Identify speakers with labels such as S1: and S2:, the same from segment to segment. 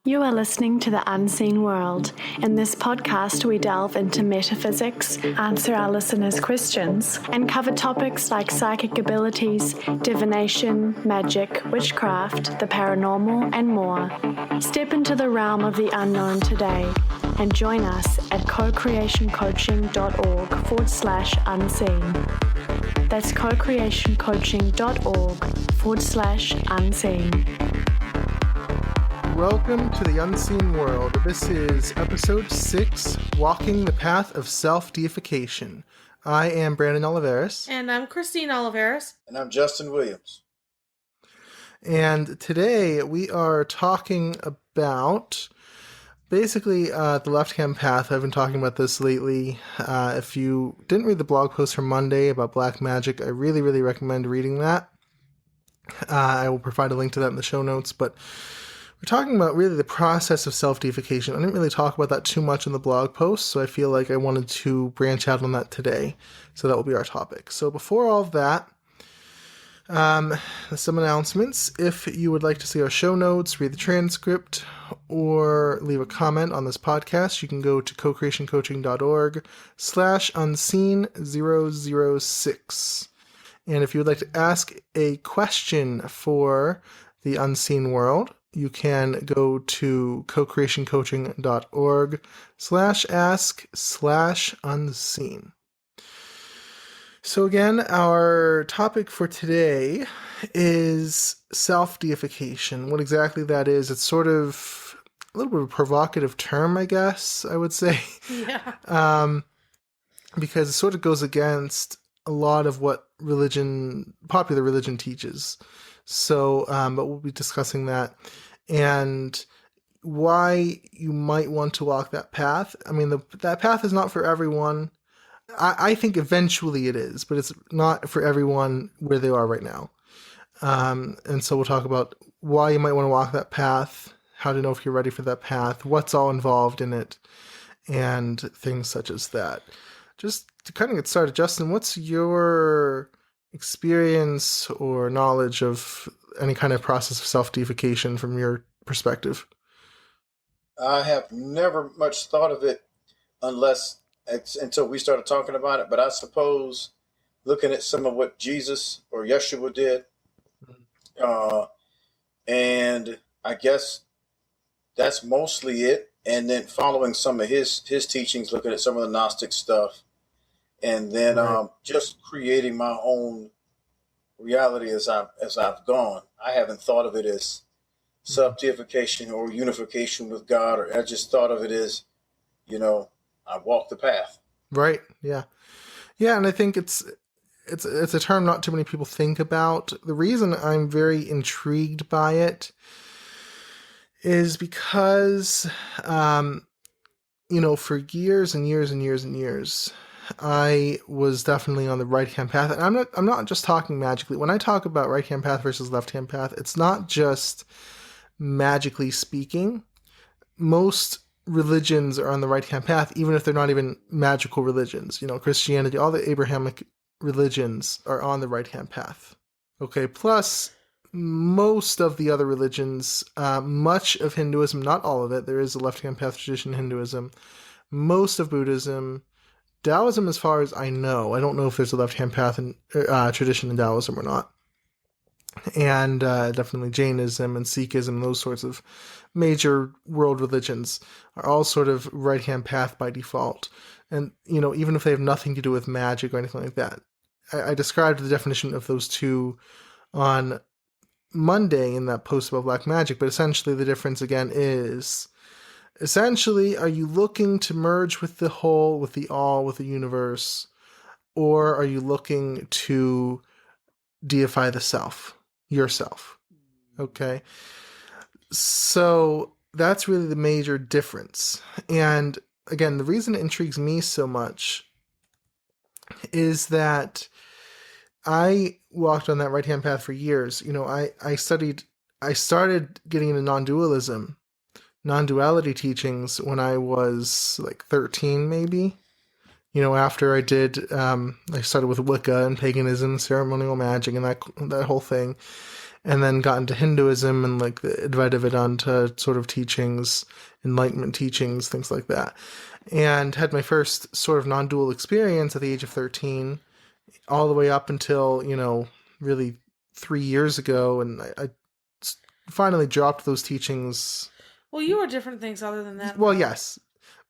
S1: You are listening to The Unseen World. In this podcast, we delve into metaphysics, answer our listeners' questions, and cover topics like psychic abilities, divination, magic, witchcraft, the paranormal, and more. Step into the realm of the unknown today and join us at co-creationcoaching.org/unseen. That's co-creationcoaching.org/unseen.
S2: Welcome to the Unseen World. This is episode 6, Walking the Path of Self-Deification. I am Brandon Oliveris.
S3: And I'm Christine Oliveris.
S4: And I'm Justin Williams.
S2: And today we are talking about basically the left-hand path. I've been talking about this lately. If you didn't read the blog post from Monday about black magic, I really recommend reading that. I will provide a link to that in the show notes, but we're talking about really the process of self-deification. I didn't really talk about that too much in the blog post, so I feel like I wanted to branch out on that today. So that will be our topic. So before all of that, some announcements. If you would like to see our show notes, read the transcript, or leave a comment on this podcast, you can go to co-creationcoaching.org/Unseen006. And if you would like to ask a question for the Unseen World, you can go to co-creationcoaching.org/ask/unseen. So again, our topic for today is self-deification. What exactly that is, it's sort of a little bit of a provocative term, I guess, I would say.
S3: Yeah.
S2: Because it sort of goes against a lot of what popular religion teaches. So, but we'll be discussing that and why you might want to walk that path. I mean, that path is not for everyone. I think eventually it is, but it's not for everyone where they are right now. And so we'll talk about why you might want to walk that path, how to know if you're ready for that path, what's all involved in it, and things such as that. Just to kind of get started, Justin, what's your experience or knowledge of any kind of process of self-deification from your perspective?
S4: I have never much thought of it until we started talking about it. But I suppose looking at some of what Jesus or Yeshua did, and I guess that's mostly it. And then following some of his teachings, looking at some of the Gnostic stuff, and then just creating my own reality as I've gone. I haven't thought of it as self-deification or unification with God, or I just thought of it as, I walk the path.
S2: Right. Yeah. Yeah. And I think it's a term not too many people think about. The reason I'm very intrigued by it is because, for years and years and years and years, I was definitely on the right-hand path. And I'm not just talking magically. When I talk about right-hand path versus left-hand path, it's not just magically speaking. Most religions are on the right-hand path, even if they're not even magical religions. Christianity, all the Abrahamic religions are on the right-hand path. Okay, plus most of the other religions, much of Hinduism, not all of it, there is a left-hand path tradition in Hinduism, most of Buddhism, Taoism, as far as I know. I don't know if there's a left-hand path in tradition in Taoism or not. And definitely Jainism and Sikhism, those sorts of major world religions are all sort of right-hand path by default. And, even if they have nothing to do with magic or anything like that. I described the definition of those two on Monday in that post about black magic, but essentially the difference again is, are you looking to merge with the whole, with the all, with the universe, or are you looking to deify the self, yourself? Okay. So that's really the major difference. And again, the reason it intrigues me so much is that I walked on that right-hand path for years. I started getting into non-duality teachings when I was like 13, maybe. After I did, I started with Wicca and paganism, ceremonial magic, and that whole thing. and then got into Hinduism and like the Advaita sort of teachings, enlightenment teachings, things like that. And had my first sort of non-dual experience at the age of 13, all the way up until, really 3 years ago. And I finally dropped those teachings.
S3: Well, you were different things other than that.
S2: Well, yes.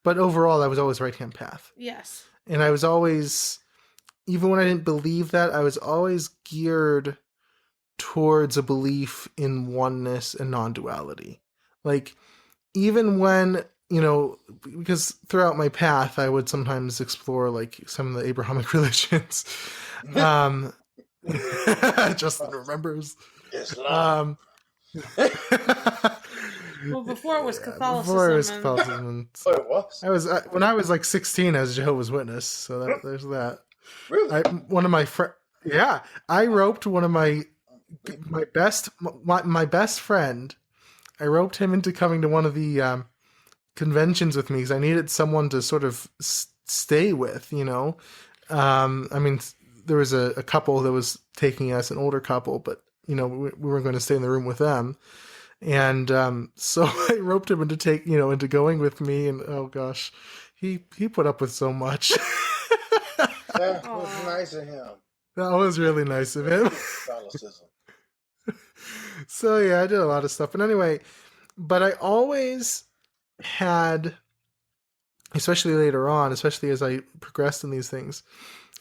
S2: But overall, I was always right-hand path.
S3: Yes.
S2: And I was always, even when I didn't believe that, I was always geared towards a belief in oneness and non-duality. Like, even when, because throughout my path, I would sometimes explore, like, some of the Abrahamic religions. Justin remembers.
S4: Islam.
S3: Well, before it was Catholicism.
S2: Before it was Catholicism.
S4: Oh, it was?
S2: When I was like 16, I was a Jehovah's Witness, so there's that.
S4: Really?
S2: One of my I roped one of my best friend. I roped him into coming to one of the conventions with me because I needed someone to sort of stay with. I mean, there was a couple that was taking us, an older couple, but we weren't going to stay in the room with them. And so I roped him into going with me, and oh gosh, he put up with so much.
S4: That was nice of him.
S2: That was really nice of him.
S4: Catholicism.
S2: So yeah, I did a lot of stuff. But anyway, I always had, especially later on, especially as I progressed in these things,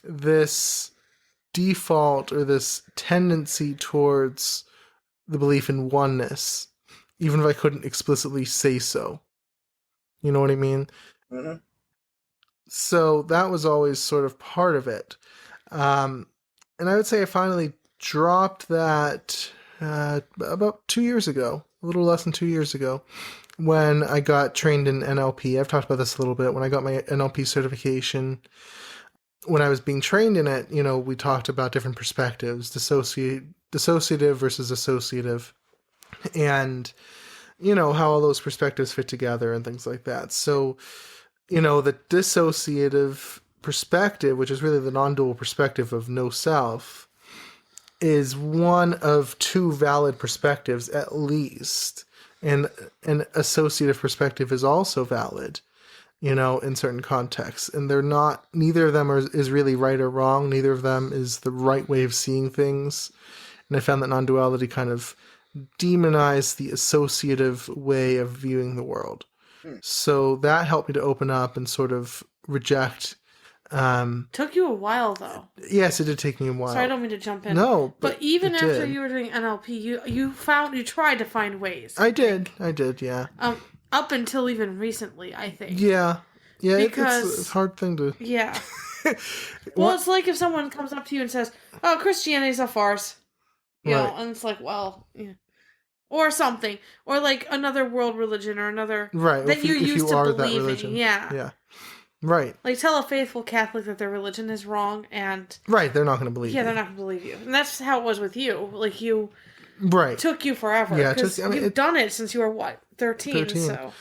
S2: this default or this tendency towards the belief in oneness, even if I couldn't explicitly say so. You know what I mean?
S4: Mm-hmm.
S2: So that was always sort of part of it. And I would say I finally dropped that about 2 years ago, a little less than 2 years ago, when I got trained in NLP. I've talked about this a little bit. When I got my NLP certification, when I was being trained in it, we talked about different perspectives, dissociative versus associative, and, how all those perspectives fit together and things like that. So, the dissociative perspective, which is really the non-dual perspective of no self, is one of two valid perspectives at least. And an associative perspective is also valid, in certain contexts. And they're not, neither of them is really right or wrong. Neither of them is the right way of seeing things. And I found that non-duality kind of demonized the associative way of viewing the world. So that helped me to open up and sort of reject.
S3: Took you a while, though.
S2: Yes, it did take me a while.
S3: Sorry, I don't mean to jump in.
S2: No,
S3: but even
S2: it
S3: after
S2: did.
S3: you were doing NLP, you tried to find ways.
S2: I did, yeah.
S3: Up until even recently, I think.
S2: Yeah,
S3: because
S2: it's a hard thing to.
S3: Yeah. Well, it's like if someone comes up to you and says, "Oh, Christianity's a farce," you know, and it's like, well, yeah. Or something, or like another world religion, or another that you're used to believing. Yeah.
S2: Right.
S3: Like, tell a faithful Catholic that their religion is wrong, and
S2: right, they're not going to believe.
S3: Yeah, they're not going to believe you, and that's how it was with you. Like took you forever.
S2: Yeah,
S3: you've done it since you were 13. So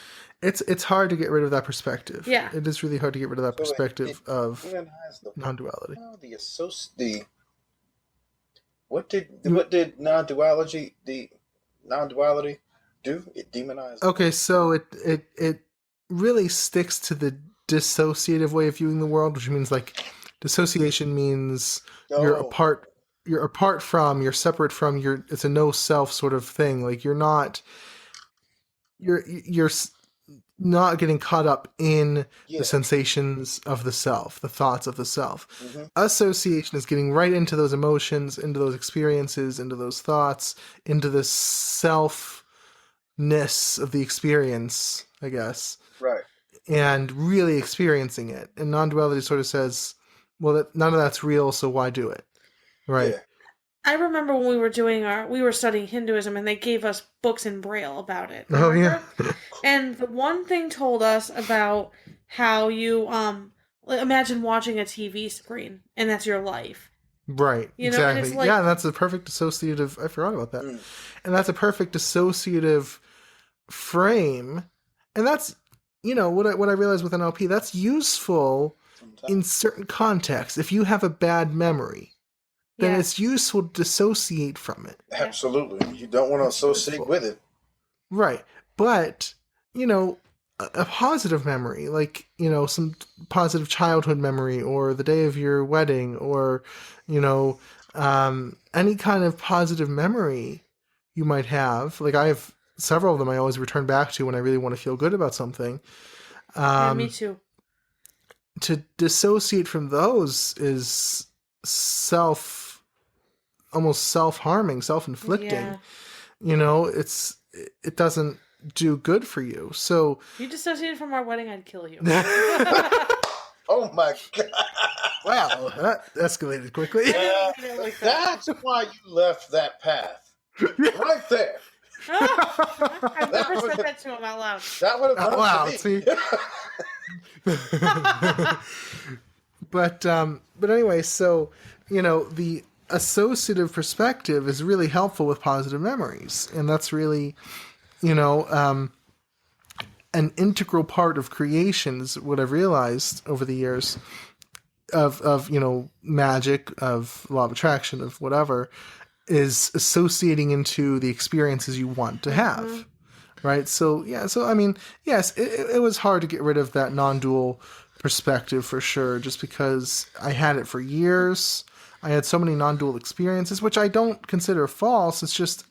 S2: it's hard to get rid of that perspective.
S3: Yeah,
S2: it is really hard to get rid of that perspective of non-duality.
S4: What did non-duality do? It demonized.
S2: Okay, so it really sticks to the dissociative way of viewing the world, which means like dissociation means you're apart from, you're separate from, it's a no self sort of thing. Like you're not getting caught up in the sensations of the self, the thoughts of the self. Mm-hmm. Association is getting right into those emotions, into those experiences, into those thoughts, into the selfness of the experience, I guess.
S4: Right.
S2: And really experiencing it. And non-duality sort of says, well, none of that's real, so why do it? Right.
S3: Yeah. I remember when we were studying Hinduism, and they gave us books in Braille about it. Remember? Oh, yeah. And the one thing told us about how you, imagine watching a TV screen, and that's your life.
S2: Right, exactly. Like, yeah, and that's a perfect dissociative, I forgot about that. And that's a perfect dissociative frame. And that's, what I realized with NLP, that's useful in certain contexts. If you have a bad memory, then
S3: Yeah.
S2: it's useful to dissociate from it.
S4: Absolutely. You don't want to associate with it.
S2: Right. But, a positive memory, like, some positive childhood memory or the day of your wedding or, any kind of positive memory you might have. Like, I have several of them I always return back to when I really want to feel good about something.
S3: Yeah, me too.
S2: To dissociate from those is almost self-harming, self-inflicting.
S3: Yeah.
S2: It doesn't do good for you. So
S3: If you dissociated from our wedding, I'd kill you.
S4: Oh my God.
S2: wow, that escalated quickly.
S4: That's why you left that path. Right there.
S3: I've never said that to him out loud.
S4: That would have
S2: Wow,
S4: me.
S2: see. But anyway, so the associative perspective is really helpful with positive memories, and that's really an integral part of creation is what I've realized over the years of magic, of law of attraction, of whatever, is associating into the experiences you want to have. Right. So I mean, yes, it was hard to get rid of that non-dual perspective for sure, just because I had it for years. I had so many non-dual experiences, which I don't consider false. It's just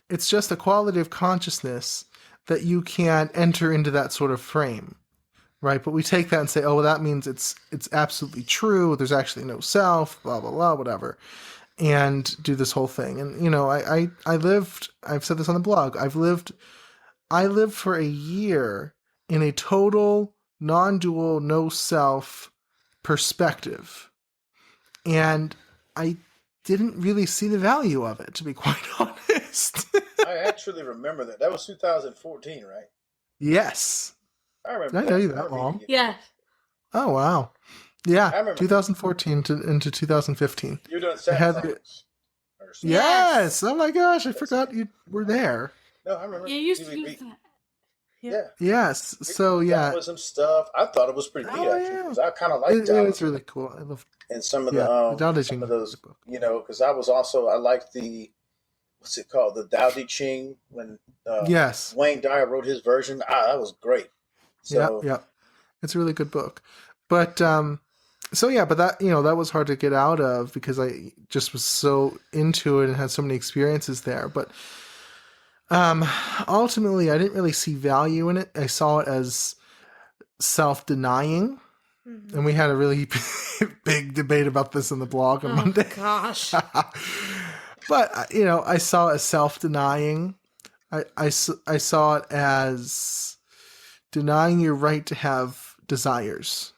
S2: a quality of consciousness that you can't enter into that sort of frame, right? But we take that and say, oh, well, that means it's absolutely true. There's actually no self, blah, blah, blah, whatever, and do this whole thing. And, I've said this on the blog, I lived for a year in a total non-dual, no self perspective. And I didn't really see the value of it, to be quite honest.
S4: I actually remember that. That was 2014, right?
S2: Yes.
S4: I remember.
S2: Did I know you that long?
S3: Yeah.
S2: Oh, wow. Yeah,
S4: I remember.
S2: 2014 into 2015.
S4: You're doing
S2: I had
S4: Saturday.
S2: Yes! Oh my gosh, I forgot you were there.
S4: No, I remember.
S3: You used to use that.
S4: Yeah.
S2: Yes, so yeah.
S4: That was some stuff. I thought it was pretty neat, actually,
S2: Yeah.
S4: because I kind of liked
S2: It was really cool. I love
S4: and some of
S2: the Tao Te
S4: some
S2: Ching
S4: of those,
S2: book.
S4: because I liked the, what's it called, the Tao Te Ching, when
S2: Yes.
S4: Wayne Dyer wrote his version. That was great. So
S2: Yeah. It's a really good book. But but that that was hard to get out of because I just was so into it and had so many experiences there. But ultimately I didn't really see value in it. I saw it as self-denying. And we had a really big debate about this in the blog on Monday.
S3: Gosh.
S2: But, I saw it as self-denying. I saw it as denying your right to have desires.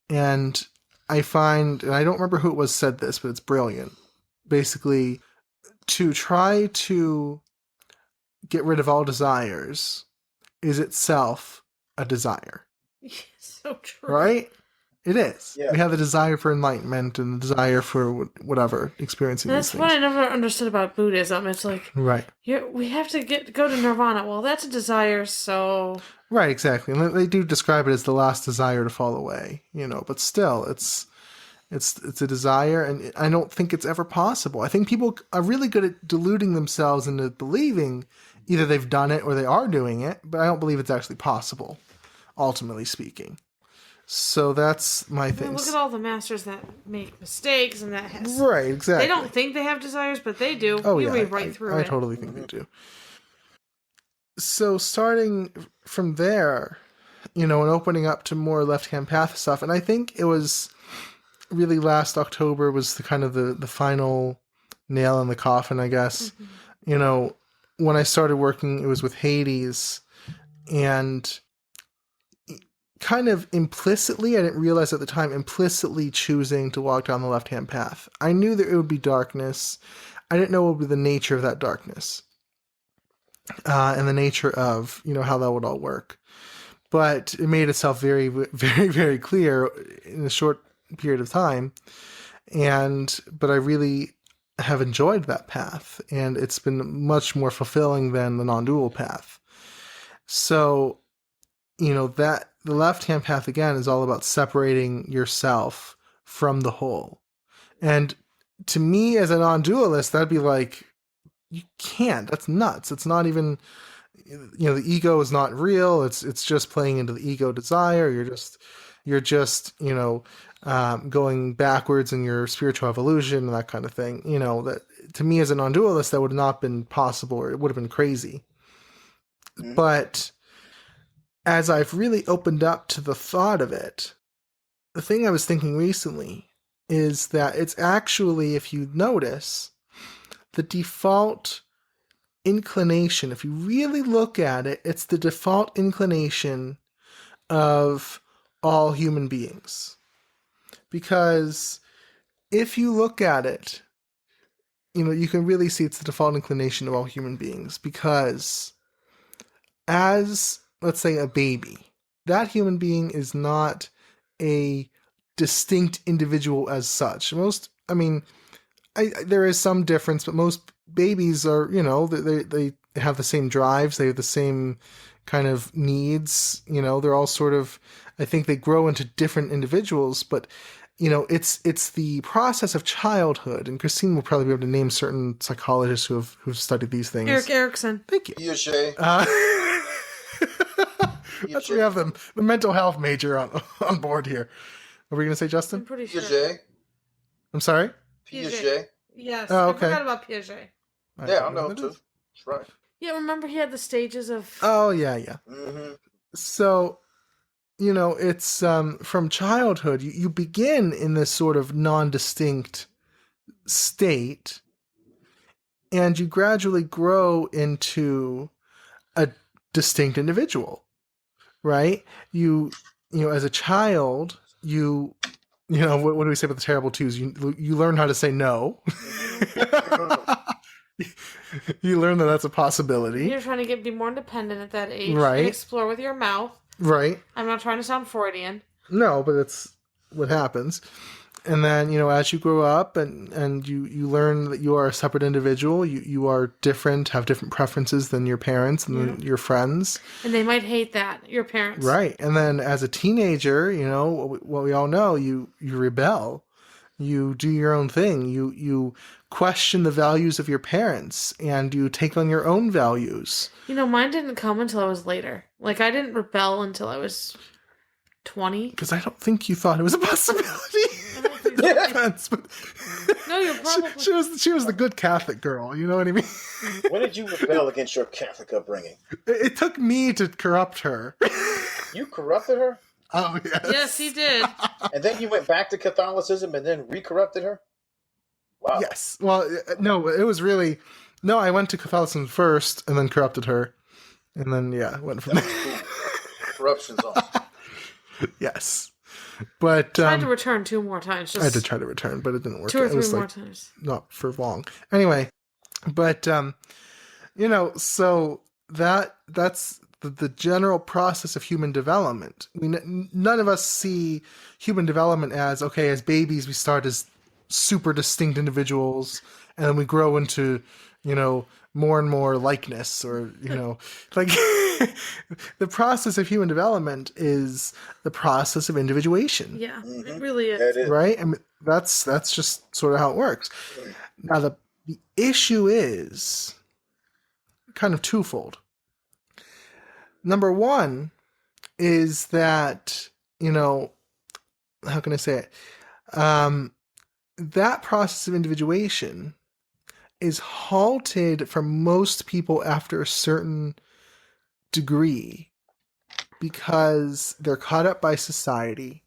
S2: And I find, and I don't remember who it was said this, but it's brilliant. Basically, to try to get rid of all desires is itself a desire.
S3: So true.
S2: Right? It is.
S4: Yeah.
S2: We have the desire for enlightenment and the desire for whatever, experiencing
S3: That's
S2: these
S3: what I
S2: things.
S3: never understood about Buddhism. It's like,
S2: Right.
S3: we have to go to nirvana. Well, that's a desire, so...
S2: Right, exactly. And they do describe it as the last desire to fall away, but still, it's a desire, and I don't think it's ever possible. I think people are really good at deluding themselves into believing either they've done it or they are doing it, but I don't believe it's actually possible, ultimately speaking. So that's my thing.
S3: Look at all the masters that make mistakes and that has...
S2: Right, exactly.
S3: They don't think they have desires, but they do.
S2: Oh,
S3: you
S2: yeah.
S3: read right through
S2: I
S3: it.
S2: totally think they do. So starting from there, and opening up to more left-hand path stuff, and I think it was really last October was the kind of the final nail in the coffin, I guess. Mm-hmm. When I started working, it was with Hades, and kind of implicitly, I didn't realize at the time, implicitly choosing to walk down the left-hand path. I knew that it would be darkness. I didn't know what would be the nature of that darkness. And the nature of, how that would all work. But it made itself very, very, very clear in a short period of time. But I really have enjoyed that path. And it's been much more fulfilling than the non-dual path. So, that the left-hand path, again, is all about separating yourself from the whole. And to me as a non-dualist, that'd be like, you can't. That's nuts. It's not even, the ego is not real. It's just playing into the ego desire. You're just going backwards in your spiritual evolution and that kind of thing. That to me as a non-dualist, that would have not been possible, or it would have been crazy. Mm-hmm. But as I've really opened up to the thought of it, the thing I was thinking recently is that it's actually, if you notice, the default inclination, if you really look at it, it's the default inclination of all human beings. Because if you look at it, you can really see it's the default inclination of all human beings. Because as, let's say, a baby, that human being is not a distinct individual as such. There is some difference, but most babies are, they have the same drives, they have the same kind of needs, they're all sort of, I think they grow into different individuals, but, it's the process of childhood, and Christine will probably be able to name certain psychologists who've studied these things.
S3: Erik Erikson.
S2: Thank you.
S4: Piaget.
S2: We have the mental health major on board here. What were you going to say, Justin?
S3: I'm pretty sure.
S4: Piaget.
S2: I'm sorry?
S4: Piaget.
S3: Yes.
S2: Oh, okay.
S3: I forgot about Piaget.
S4: Yeah, I know him too. That's right.
S3: Yeah, remember he had the stages of...
S2: Oh, yeah.
S4: Mm-hmm.
S2: So, it's from childhood, you begin in this sort of non-distinct state, and you gradually grow into a distinct individual, right? You as a child, what do we say about the terrible twos? You learn how to say no. You learn that that's a possibility.
S3: You're trying to be more independent at that age.
S2: Right.
S3: And explore with your mouth.
S2: Right.
S3: I'm not trying to sound Freudian.
S2: No, but it's what happens. And then, as you grow up and you learn that you are a separate individual, you are different, have different preferences than your parents and your friends.
S3: And they might hate that, your parents.
S2: Right. And then as a teenager, what we all know, you rebel. You do your own thing. You question the values of your parents, and you take on your own values.
S3: Mine didn't come until I was later. Like, I didn't rebel until I was 20.
S2: Because I don't think you thought it was a possibility.
S3: No, you're probably...
S2: She was the good Catholic girl, you know what I mean?
S4: When did you rebel against your Catholic upbringing?
S2: It took me to corrupt her.
S4: You corrupted her?
S2: Oh, yes.
S3: Yes, he did.
S4: And then you went back to Catholicism and then re-corrupted her? Wow.
S2: Yes. Well, no, it was really... No, I went to Catholicism first and then corrupted her. And then, went from there.
S4: Cool. Corruption's awesome.
S2: Yes. But...
S3: tried to return 2 more times.
S2: I did try to return, but it didn't work.
S3: 2 or 3 more
S2: like,
S3: times.
S2: Not for long. Anyway, but, so that's the general process of human development. None of us see human development as, okay, as babies, we start as super distinct individuals, and then we grow into, more and more likeness, or, like the process of human development is the process of individuation.
S3: Yeah, it really is.
S4: That is.
S2: Right? That's just sort of how it works. Now, the issue is kind of twofold. Number one is that, how can I say it? That process of individuation is halted for most people after a certain degree because they're caught up by society,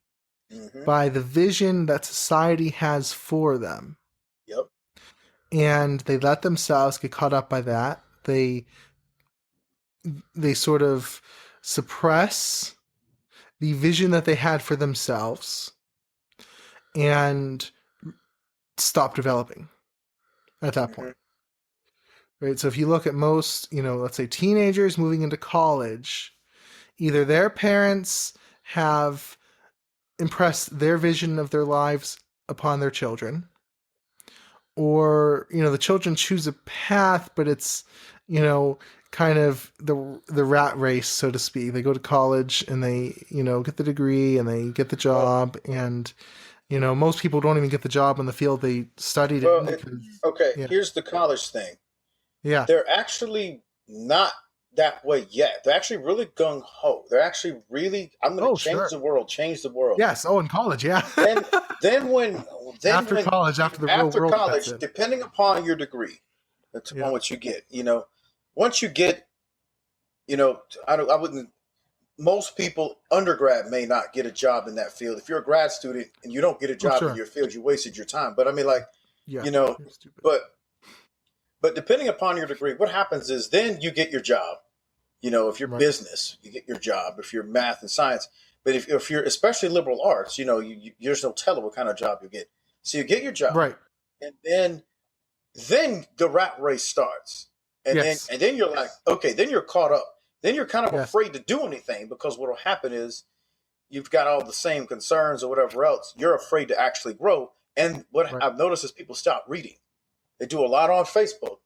S2: by the vision that society has for them.
S4: Yep.
S2: And they let themselves get caught up by that. They sort of suppress the vision that they had for themselves and stop developing at that point. Right? So if you look at most, let's say teenagers moving into college, either their parents have impressed their vision of their lives upon their children, or, the children choose a path, but it's, kind of the rat race, so to speak. They go to college and they, get the degree and they get the job, and, Most people don't even get the job in the field they studied
S4: Well,
S2: in. Yeah.
S4: here's the college thing.
S2: Yeah.
S4: They're actually not that way yet. They're actually really gung ho. They're actually really, I'm going to change the world, change the world.
S2: Yes. Oh, in college, yeah.
S4: Then when
S2: after college, after the real world
S4: college,
S2: sets in.
S4: depending upon your degree, that's upon what you get. Once you get, I wouldn't. Most people, undergrad, may not get a job in that field. If you're a grad student and you don't get a job in your field, you wasted your time. But I mean, but depending upon your degree, what happens is then you get your job. If you're business, you get your job. If you're math and science, but if you're especially liberal arts, there's no telling what kind of job you get. So you get your job,
S2: right,
S4: and then the rat race starts, and then you're like, okay, then you're caught up. Then you're kind of afraid to do anything because what will happen is you've got all the same concerns or whatever else. You're afraid to actually grow. And what I've noticed is people stop reading. They do a lot on Facebook.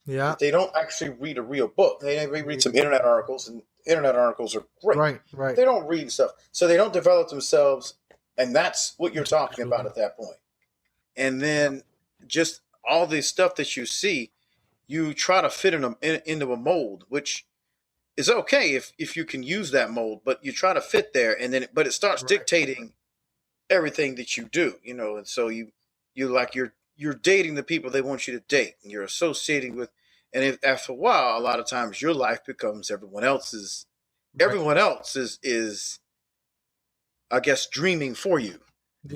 S2: Yeah.
S4: But they don't actually read a real book. They read some internet articles, and internet articles are great.
S2: Right.
S4: They don't read stuff. So they don't develop themselves. And that's what you're talking about at that point. And then just all the stuff that you see, you try to fit into a mold, which is okay if you can use that mold, but you try to fit there, but it starts dictating everything that you do, and so you're dating the people they want you to date, and you're associating with, and after a while, a lot of times your life becomes everyone else's. Everyone else is, I guess, dreaming for you,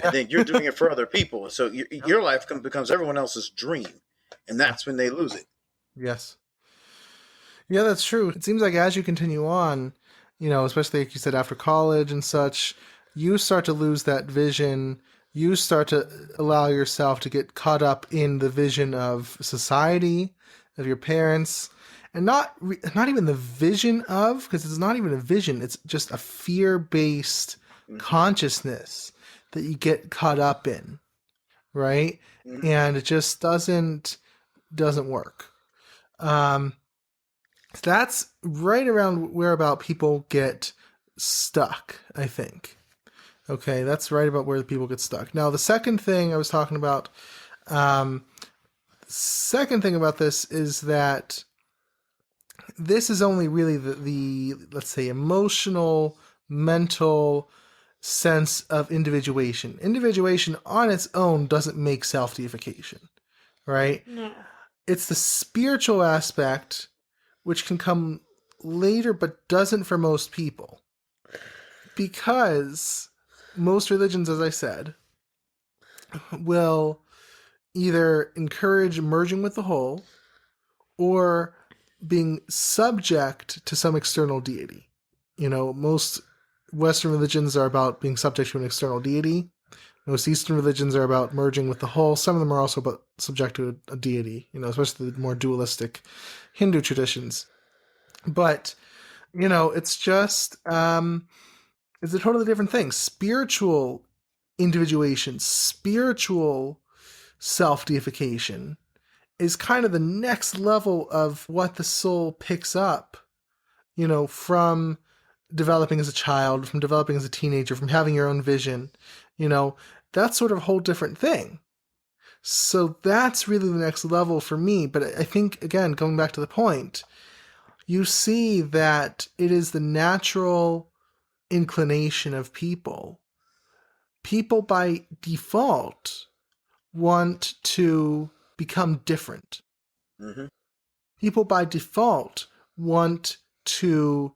S4: and then you're doing it for other people. So your life becomes everyone else's dream, and that's when they lose it.
S2: Yes. Yeah, that's true. It seems like as you continue on, especially like you said, after college and such, you start to lose that vision. You start to allow yourself to get caught up in the vision of society, of your parents, and not even the vision of, because it's not even a vision. It's just a fear-based consciousness that you get caught up in, right? Mm-hmm. And it just doesn't work. That's right around where about people get stuck, I think. Okay, that's right about where people get stuck. Now, the second thing I was talking about, second thing about this is that this is only really the let's say, emotional, mental sense of individuation. Individuation on its own doesn't make self-deification, right?
S3: No.
S2: It's the spiritual aspect which can come later but doesn't for most people. Because most religions, as I said, will either encourage merging with the whole or being subject to some external deity. Most Western religions are about being subject to an external deity. Most Eastern religions are about merging with the whole. Some of them are also about subject to a deity, especially the more dualistic Hindu traditions. But, it's just, it's a totally different thing. Spiritual individuation, spiritual self-deification is kind of the next level of what the soul picks up, from developing as a child, from developing as a teenager, from having your own vision, that's sort of a whole different thing. So that's really the next level for me. But I think, again, going back to the point, you see that it is the natural inclination of people. People by default want to become different. Mm-hmm. People by default want to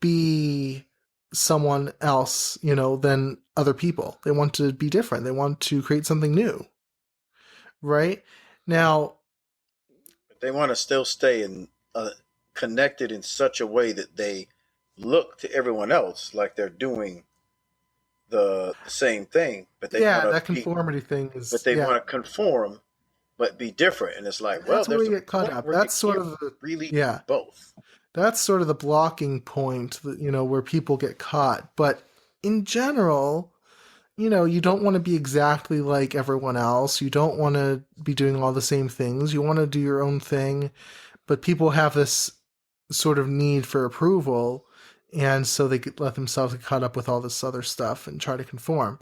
S2: be someone else, than other people. They want to be different. They want to create something new. Right? Now,
S4: they want to still stay connected in such a way that they look to everyone else like they're doing the same thing, but they
S2: that conformity thing is.
S4: But they want to conform, but be different, and it's like, well,
S2: that's where you get caught up. That's sort of
S4: both.
S2: That's sort of the blocking point, where people get caught. But in general, you don't want to be exactly like everyone else. You don't want to be doing all the same things. You want to do your own thing, but people have this sort of need for approval. And so they let themselves get caught up with all this other stuff and try to conform.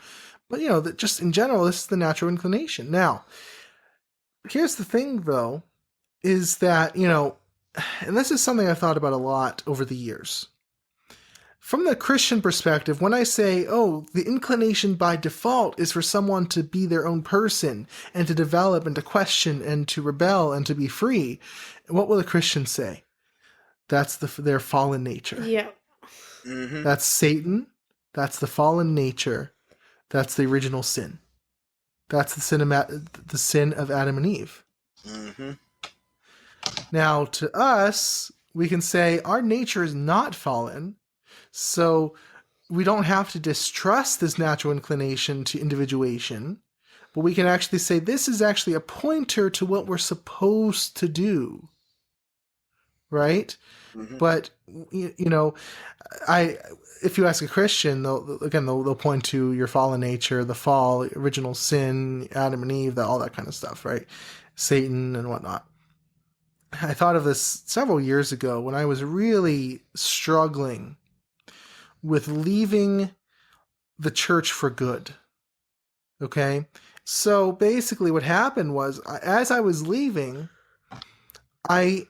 S2: But, that just in general, this is the natural inclination. Now, here's the thing, though, is that, and this is something I've thought about a lot over the years. From the Christian perspective, when I say, the inclination by default is for someone to be their own person and to develop and to question and to rebel and to be free, what will the Christian say? That's their fallen nature.
S3: Yeah.
S4: Mm-hmm.
S2: That's Satan. That's the fallen nature. That's the original sin. That's the sin of Adam and Eve.
S4: Mm-hmm.
S2: Now, to us, we can say our nature is not fallen, so we don't have to distrust this natural inclination to individuation, but we can actually say this is actually a pointer to what we're supposed to do. Right?
S4: Mm-hmm.
S2: But, if you ask a Christian, they'll point to your fallen nature, the fall, original sin, Adam and Eve, all that kind of stuff, right? Satan and whatnot. I thought of this several years ago when I was really struggling with leaving the church for good. Okay? So basically what happened was, as I was leaving, I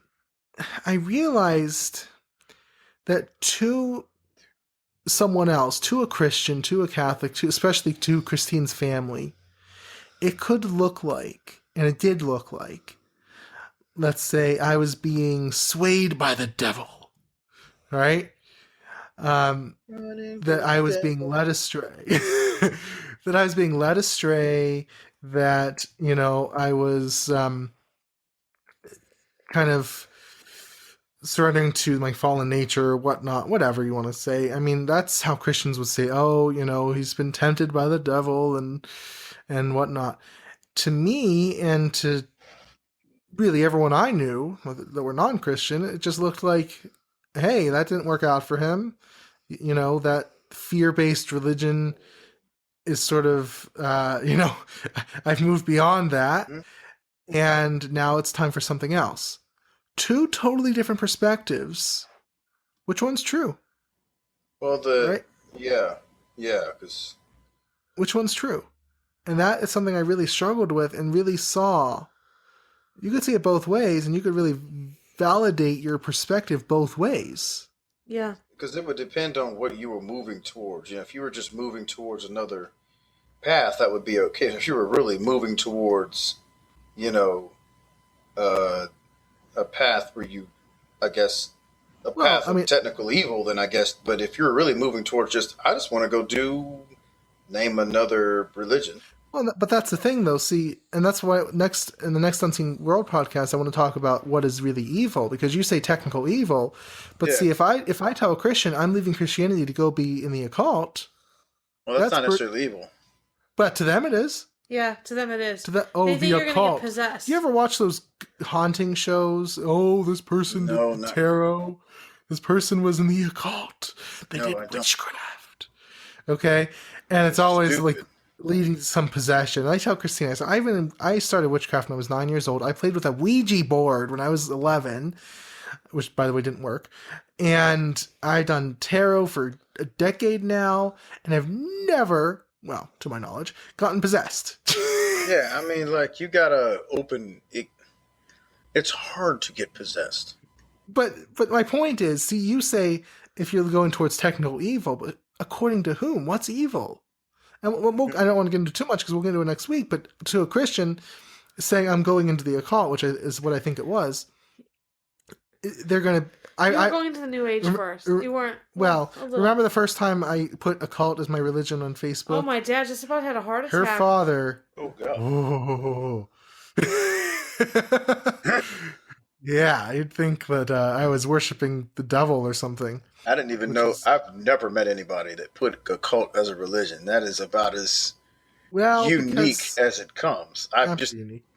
S2: realized that to someone else, to a Christian, to a Catholic, especially to Christine's family, it could look like, and it did look like, let's say I was being swayed by the devil, right? That I was being led astray. That I was being led astray, that, I was kind of surrendering to my fallen nature, whatnot, whatever you want to say. I mean, that's how Christians would say, he's been tempted by the devil and whatnot. To me, and to really everyone I knew that were non-Christian, it just looked like, hey, that didn't work out for him. That fear-based religion is sort of, I've moved beyond that, and now it's time for something else. Two totally different perspectives. Which one's true?
S4: Well,
S2: right?
S4: Yeah, because...
S2: Which one's true? And that is something I really struggled with and really saw. You could see it both ways, and you could really validate your perspective both ways.
S3: Yeah.
S4: Because it would depend on what you were moving towards. If you were just moving towards another path, that would be okay. If you were really moving towards, a path where you, I guess, path of technical evil, then I guess. But if you're really moving towards I just want to go name another religion.
S2: Well, but that's the thing, though. See, and that's why in the next Unseen World podcast, I want to talk about what is really evil, because you say technical evil, but see, if I tell a Christian I'm leaving Christianity to go be in the occult,
S4: well, that's not necessarily evil.
S2: But to them it is.
S3: Yeah, to them it is.
S2: They think
S3: you're
S2: occult.
S3: gonna get possessed.
S2: You ever watch those haunting shows? Oh, this person did tarot. This person was in the occult. They did witchcraft. Okay, and it's always like leading to some possession. And I tell Christina, I started witchcraft when I was 9 years old. I played with a Ouija board when I was 11, which, by the way, didn't work. And I've done tarot for a decade now, and I've never, well, to my knowledge, gotten possessed.
S4: Yeah, I mean, you gotta open it. It's hard to get possessed.
S2: But my point is, see, you say if you're going towards technical evil, but according to whom? What's evil? And I don't want to get into too much because we'll get into it next week, but to a Christian saying I'm going into the occult, which is what I think it was, they're going to...
S3: You were going to the New Age first. You weren't...
S2: Well, remember the first time I put occult as my religion on Facebook?
S3: Oh, my dad just about had a heart attack.
S2: Her father...
S4: Oh, God.
S2: Oh. Yeah, you'd think that I was worshiping the devil or something.
S4: I didn't even know. I've never met anybody that put occult as a religion. That is about as unique as it comes.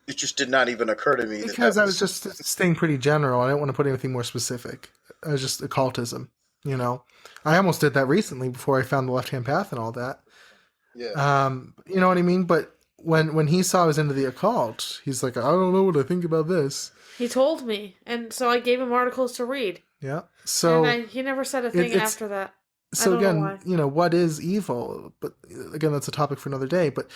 S4: It just did not even occur to me.
S2: Because I was just staying pretty general. I didn't want to put anything more specific. I was just occultism, I almost did that recently before I found the left-hand path and all that.
S4: Yeah.
S2: You know what I mean? But when he saw I was into the occult, he's like, I don't know what I think about this.
S3: He told me, and so I gave him articles to read.
S2: Yeah. So
S3: and he never said a thing after that. I don't know
S2: again,
S3: why.
S2: what is evil? But again, that's a topic for another day. But,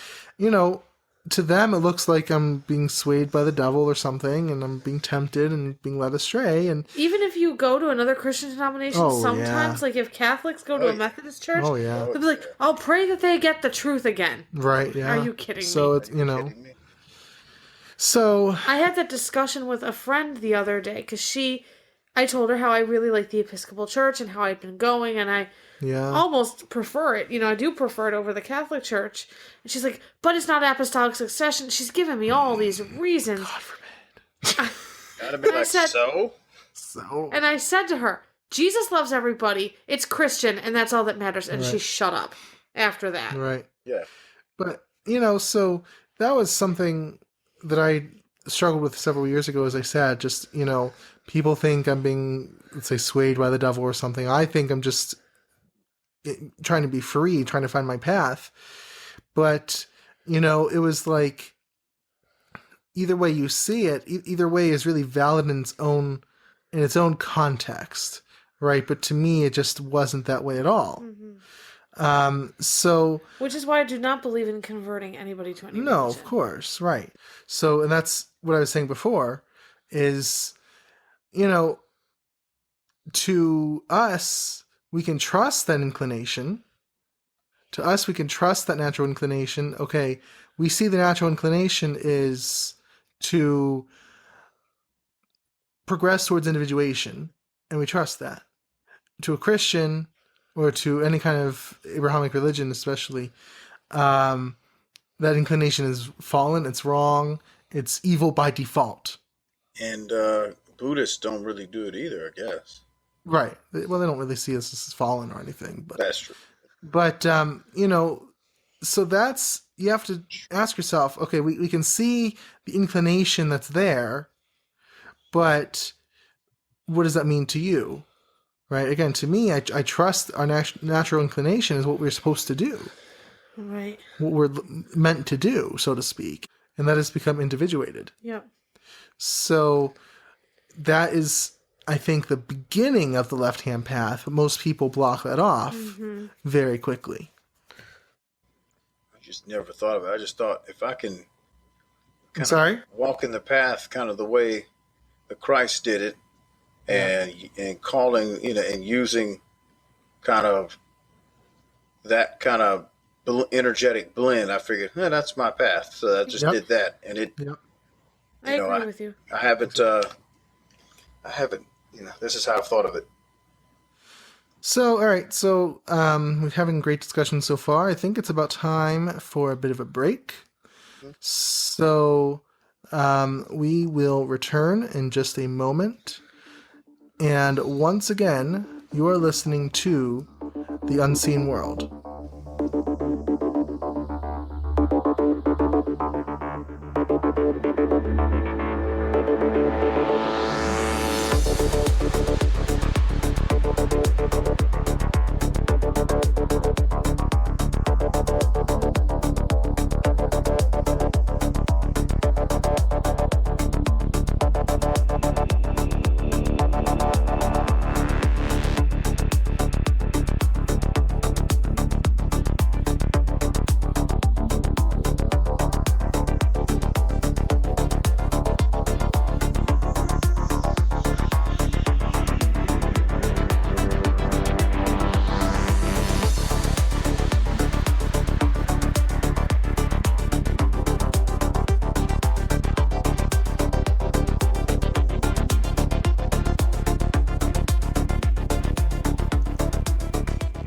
S2: to them, it looks like I'm being swayed by the devil or something, and I'm being tempted and being led astray. And
S3: Even if you go to another Christian denomination,
S2: Oh,
S3: sometimes,
S2: yeah.
S3: like if Catholics go to
S4: Oh,
S3: a
S4: yeah.
S3: Methodist church,
S2: oh yeah,
S3: they'll be like, I'll pray that they get the truth again.
S2: right, yeah.
S3: Are you kidding
S2: So
S3: me?
S2: it's
S4: Kidding me?
S2: so
S3: I had that discussion with a friend the other day because I told her how I really like the Episcopal Church and how I'd been going, and I
S2: yeah,
S3: almost prefer it. I do prefer it over the Catholic Church. And she's like, but it's not apostolic succession. She's given me all these reasons.
S2: God forbid.
S4: I'd have been
S3: I
S4: like,
S3: said-
S2: So
S3: And I said to her, Jesus loves everybody. It's Christian, and that's all that matters. And she
S2: Right.
S3: shut up after that.
S2: right.
S4: yeah.
S2: But, so that was something that I struggled with several years ago, as I said. Just, people think I'm being, let's say, swayed by the devil or something. I think I'm just trying to be free, trying to find my path. But, it was like, either way you see it, either way is really valid in its own context, right? But to me, it just wasn't that way at all. So
S3: Which is why I do not believe in converting anybody to any
S2: no,
S3: religion.
S2: of course, right. So, and that's what I was saying before is, to us, we can trust that inclination. To us, we can trust that natural inclination. Okay, we see the natural inclination is to progress towards individuation, and we trust that. To a Christian, or to any kind of Abrahamic religion especially, that inclination is fallen, it's wrong, it's evil by default.
S4: And Buddhists don't really do it either, I guess.
S2: Right. Well, they don't really see us as fallen or anything.
S4: That's true.
S2: But, so that's, you have to ask yourself, okay, we can see the inclination that's there, but what does that mean to you? Right? Again, to me, I trust our natural inclination is what we're supposed to do.
S3: Right.
S2: What we're meant to do, so to speak. And that has become individuated.
S3: Yep.
S2: So that is, I think, the beginning of the left-hand path. But most people block that off very quickly.
S4: I just never thought of it. I just thought if I can
S2: I'm sorry?
S4: walk in the path kind of the way that Christ did it, and calling, and using kind of that kind of energetic blend, I figured, that's my path. So I just did that, and it.
S2: Yep.
S3: I agree with you.
S4: I haven't. This is how I've thought of it.
S2: So, all right. So, we're having a great discussion so far. I think it's about time for a bit of a break. So, we will return in just a moment. And once again, you are listening to The Unseen World.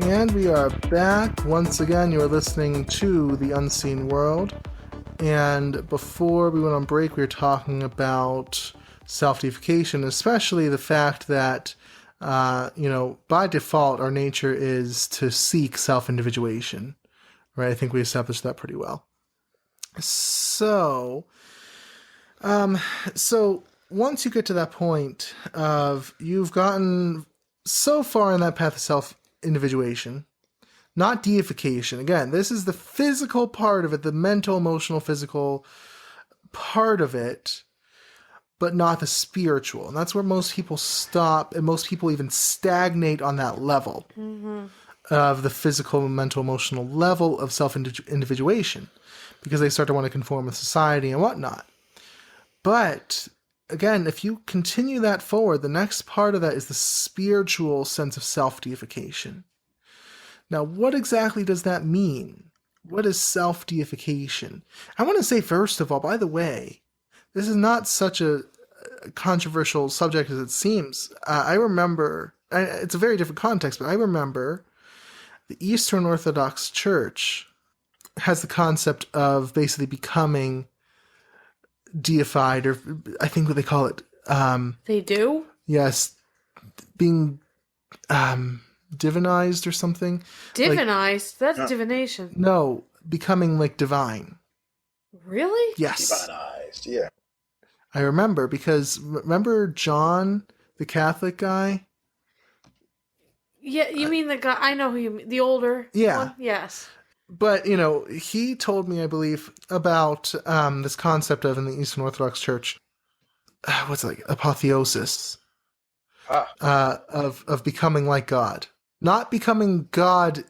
S2: And we are back. Once again, you are listening to The Unseen World. And before we went on break, we were talking about self-deification, especially the fact that, by default, our nature is to seek self-individuation. Right? I think we established that pretty well. So once you get to that point of you've gotten so far in that path of self-individuation, not deification. Again, this is the physical part of it, the mental, emotional, physical part of it, but not the spiritual. And that's where most people stop, and most people even stagnate on that level. of the physical, mental, emotional level of self-individuation, because they start to want to conform with society and whatnot. But again, if you continue that forward, the next part of that is the spiritual sense of self-deification. Now, what exactly does that mean? What is self-deification? I want to say, first of all, by the way, this is not such a controversial subject as it seems. I remember, it's a very different context, but I remember the Eastern Orthodox Church has the concept of basically becoming deified, or I think what they call it.
S3: They do?
S2: Yes, being divinized or something.
S3: Divinized? That's divination.
S2: No, becoming like divine.
S3: Really?
S2: Yes.
S4: Divinized, yeah.
S2: I remember, because remember John, the Catholic guy?
S3: Yeah, you mean the guy, I know who you mean, the older one? Yes.
S2: But, he told me, I believe, about this concept of, in the Eastern Orthodox Church, what's it like, apotheosis, of becoming like God. Not becoming God,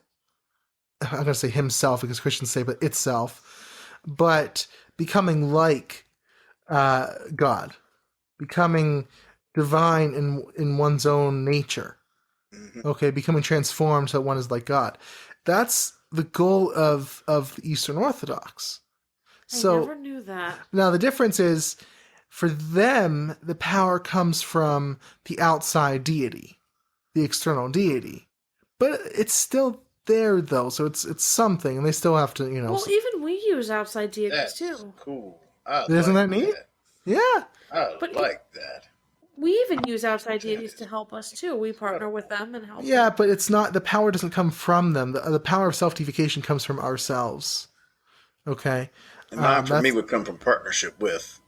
S2: I'm going to say himself, because Christians say, but itself, but becoming like God, becoming divine in one's own nature.
S4: Mm-hmm.
S2: Okay, becoming transformed so that one is like God. That's the goal of the Eastern Orthodox. So,
S3: I never knew that.
S2: Now the difference is, for them, the power comes from the outside deity, the external deity. But it's still there, though, so it's something, and they still have to,
S3: Well, even we use outside deities,
S4: That's
S3: too.
S4: cool.
S2: Isn't that neat? Yeah.
S4: I
S3: But
S4: like that.
S3: We even use outside deities to help us, too. We partner with them and help
S2: Yeah,
S3: them.
S2: but it's not, the power doesn't come from them. The power of self-deification comes from ourselves. Okay?
S4: And mine, for me, would come from partnership with,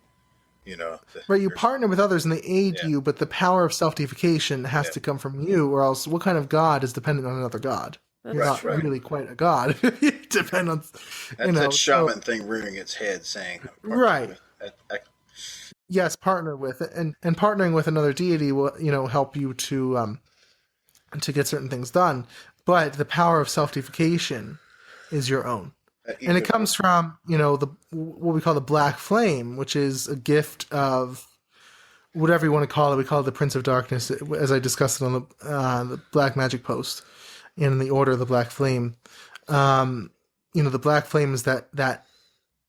S2: Right, you partner with others and they aid you, but the power of self-deification has to come from you, or else what kind of God is dependent on another God? You're not really quite a God. You depend on,
S4: That's that shaman thing rearing its head saying,
S2: right. Yes, partner with it, and partnering with another deity will, help you to get certain things done. But the power of self-deification is your own. And it comes from, what we call the black flame, which is a gift of whatever you want to call it. We call it the Prince of Darkness, as I discussed it on the Black Magic post, in the Order of the Black Flame. The black flame is that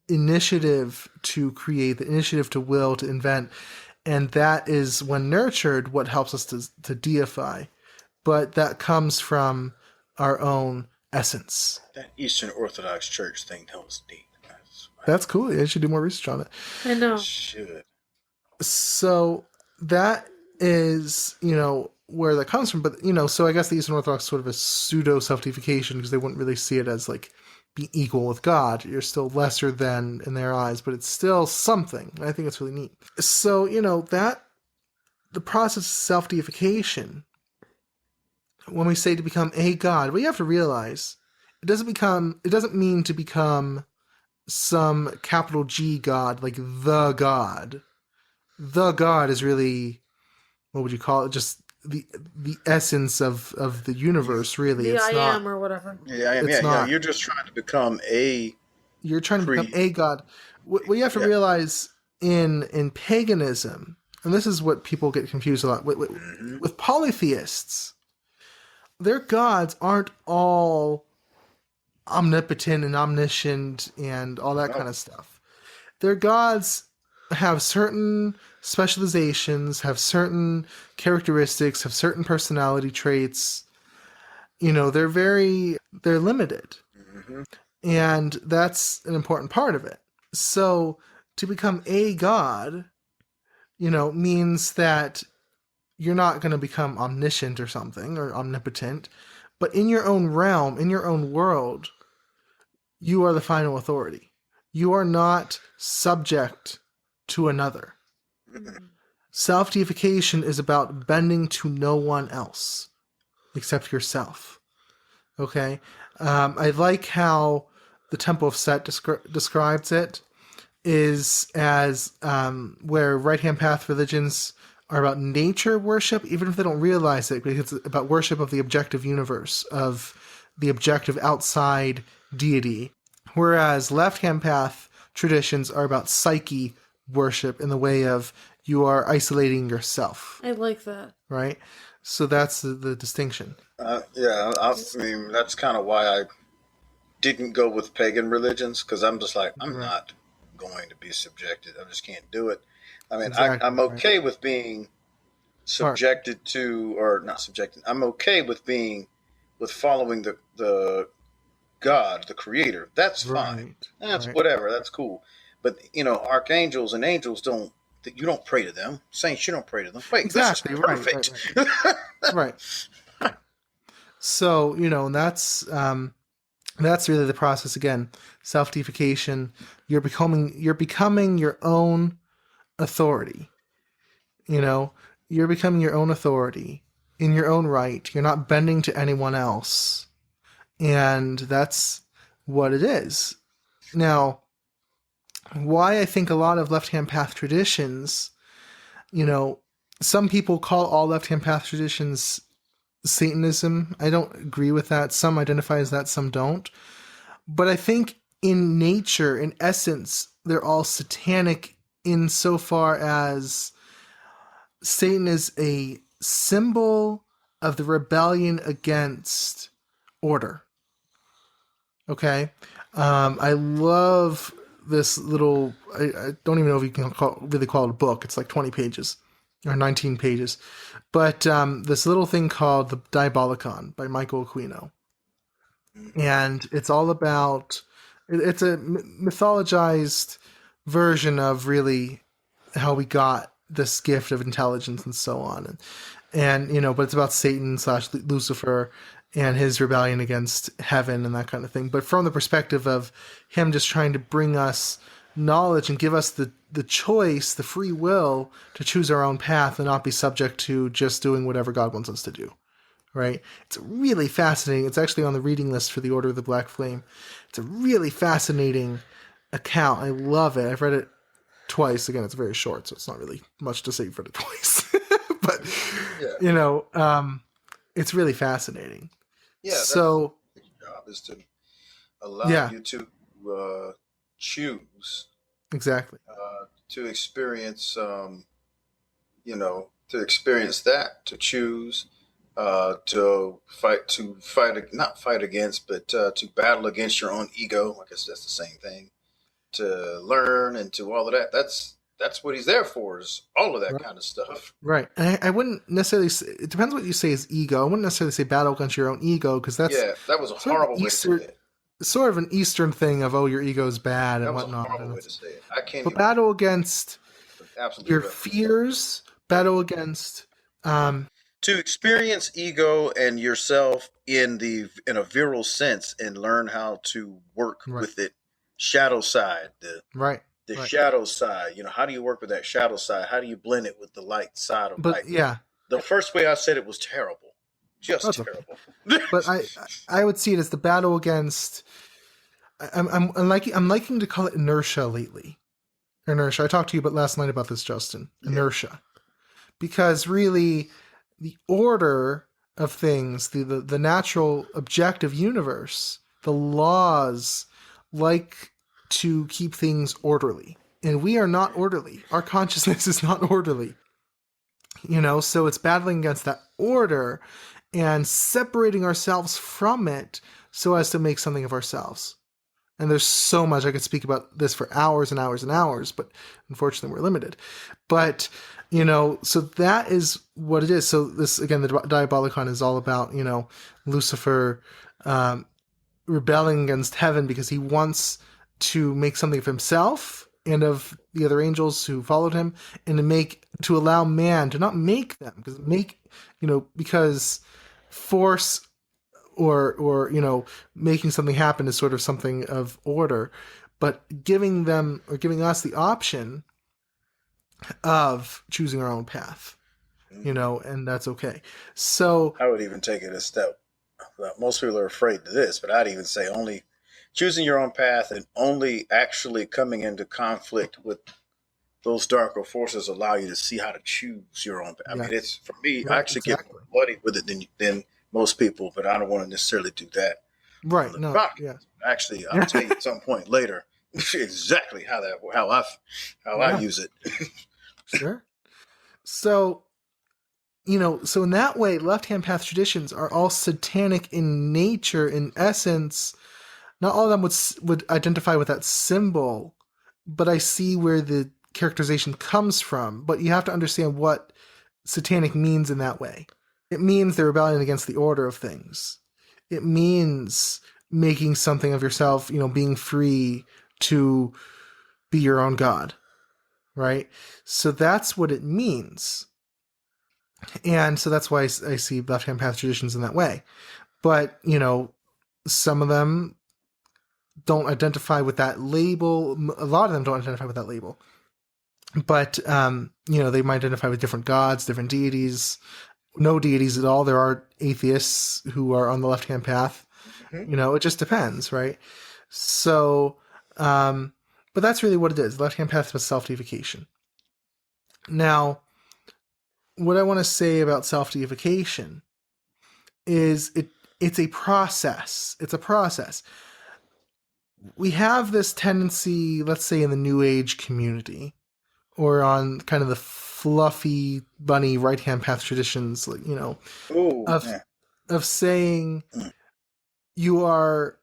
S2: initiative to create, the initiative to will, to invent, and that is, when nurtured, what helps us to deify. But that comes from our own essence.
S4: That Eastern Orthodox Church thing, that was neat.
S2: That's cool. I should do more research on it.
S3: I know.
S4: Should.
S2: So that is, where that comes from. But, so I guess the Eastern Orthodox sort of a pseudo self-deification, because they wouldn't really see it as like be equal with God. You're still lesser than in their eyes, but it's still something. I think it's really neat. So, that the process of self-deification, when we say to become a God, what you have to realize, it doesn't mean to become some capital G God, like the God. The God is really, what would you call it? Just the essence of the universe, really.
S3: The
S2: it's
S3: I
S2: not,
S3: am or whatever.
S4: Yeah, I am. Yeah. You're just trying to become a...
S2: You're trying to become a God. What you have to realize in paganism, and this is what people get confused a lot, with polytheists, their gods aren't all omnipotent and omniscient and all that kind of stuff. Their gods have certain specializations, have certain characteristics, have certain personality traits. They're limited. Mm-hmm. And that's an important part of it. So to become a God, means that you're not going to become omniscient or something, or omnipotent, but in your own realm, in your own world, you are the final authority. You are not subject to another. Self-deification is about bending to no one else except yourself. Okay? I like how the Temple of Set describes it, is as where right-hand path religions are about nature worship, even if they don't realize it, because it's about worship of the objective universe, of the objective outside deity. Whereas left-hand path traditions are about psyche worship in the way of you are isolating yourself.
S3: I like that.
S2: Right? So that's the distinction.
S4: I mean, that's kind of why I didn't go with pagan religions, because I'm just like, I'm
S2: Right.
S4: not going to be subjected. I just can't do it. I mean,
S2: Exactly,
S4: I'm okay with being subjected to, or not subjected. I'm okay with following the God, the Creator. That's fine. That's whatever. That's cool. But archangels and angels don't. You don't pray to them. Saints, you don't pray to them. Wait,
S2: exactly.
S4: This is perfect.
S2: Right. So that's really the process again. Self-deification. You're becoming your own authority. You're becoming your own authority in your own right. You're not bending to anyone else. And that's what it is. Now, why I think a lot of left-hand path traditions, some people call all left-hand path traditions Satanism. I don't agree with that. Some identify as that, some don't. But I think in nature, in essence, they're all satanic insofar as Satan is a symbol of the rebellion against order. Okay? I love this little, I don't even know if you can really call it a book. It's like 20 pages or 19 pages. But this little thing called the Diabolicon by Michael Aquino. And it's all about, it's a mythologized version of really how we got this gift of intelligence and so on. And but it's about Satan / Lucifer and his rebellion against heaven and that kind of thing. But from the perspective of him just trying to bring us knowledge and give us the choice, the free will to choose our own path and not be subject to just doing whatever God wants us to do. Right? It's really fascinating. It's actually on the reading list for the Order of the Black Flame. It's a really fascinating account. I love it. I've read it twice. Again, it's very short, so it's not really much to say. You've read it twice. But, it's really fascinating.
S4: Yeah,
S2: so
S4: the job is to allow you to choose.
S2: Exactly.
S4: To experience, to experience that, to choose, to not fight against, but to battle against your own ego. I guess that's the same thing. To learn and to all of that. That's what he's there for, is all of that kind of stuff.
S2: Right. And I wouldn't necessarily say, it depends what you say is ego. I wouldn't necessarily say battle against your own ego, because that's
S4: that was a horrible way to say it.
S2: Sort of an Eastern thing of, your ego is bad and whatnot.
S4: That was a horrible way to say it. I can't.
S2: But battle against your fears, battle against
S4: to experience ego and yourself in a virile sense and learn how to work with it. Shadow side, the shadow side. How do you work with that shadow side? How do you blend it with the light side of light?
S2: Yeah.
S4: The first way I said it was terrible. Just terrible.
S2: But I would see it as the battle against. I'm liking to call it inertia lately. Inertia. I talked to you last night about this, Justin. Inertia, because really, the order of things, the natural objective universe, the laws like to keep things orderly, and we are not orderly. Our consciousness is not orderly. So it's battling against that order and separating ourselves from it so as to make something of ourselves. And there's so much I could speak about this for hours and hours and hours, but unfortunately we're limited. But, so that is what it is. So this, again, the Diabolicon is all about, Lucifer rebelling against heaven because he wants to make something of himself and of the other angels who followed him, and to allow man to not make them, because force or making something happen is sort of something of order, but giving us the option of choosing our own path, and that's okay. So
S4: I would even take it a step. Most people are afraid of this, but I'd even say only choosing your own path and only actually coming into conflict with those darker forces allow you to see how to choose your own. I
S2: Yeah.
S4: mean, it's for me. I
S2: Right,
S4: actually get
S2: exactly.
S4: more bloody with it than most people, but I don't want to necessarily do that on
S2: Right.
S4: the
S2: No.
S4: podcast.
S2: Yeah.
S4: Actually, I'll tell you at some point later exactly how I
S2: Yeah.
S4: use it.
S2: Sure. So, so in that way, left-hand path traditions are all satanic in nature, in essence. Not all of them would identify with that symbol, but I see where the characterization comes from. But you have to understand what satanic means in that way. It means they're rebelling against the order of things. It means making something of yourself, being free to be your own God, right? So that's what it means. And so that's why I see left-hand path traditions in that way. But, some of them don't identify with that label. A lot of them don't identify with that label. But, they might identify with different gods, different deities, no deities at all. There are atheists who are on the left-hand path.
S4: Mm-hmm.
S2: It just depends, right? So, but that's really what it is. Left-hand path is self-deification. Now, what I want to say about self-deification is it's a process. It's a process. We have this tendency, let's say in the New Age community, or on kind of the fluffy bunny right-hand path traditions, like,
S4: Ooh,
S2: of saying you are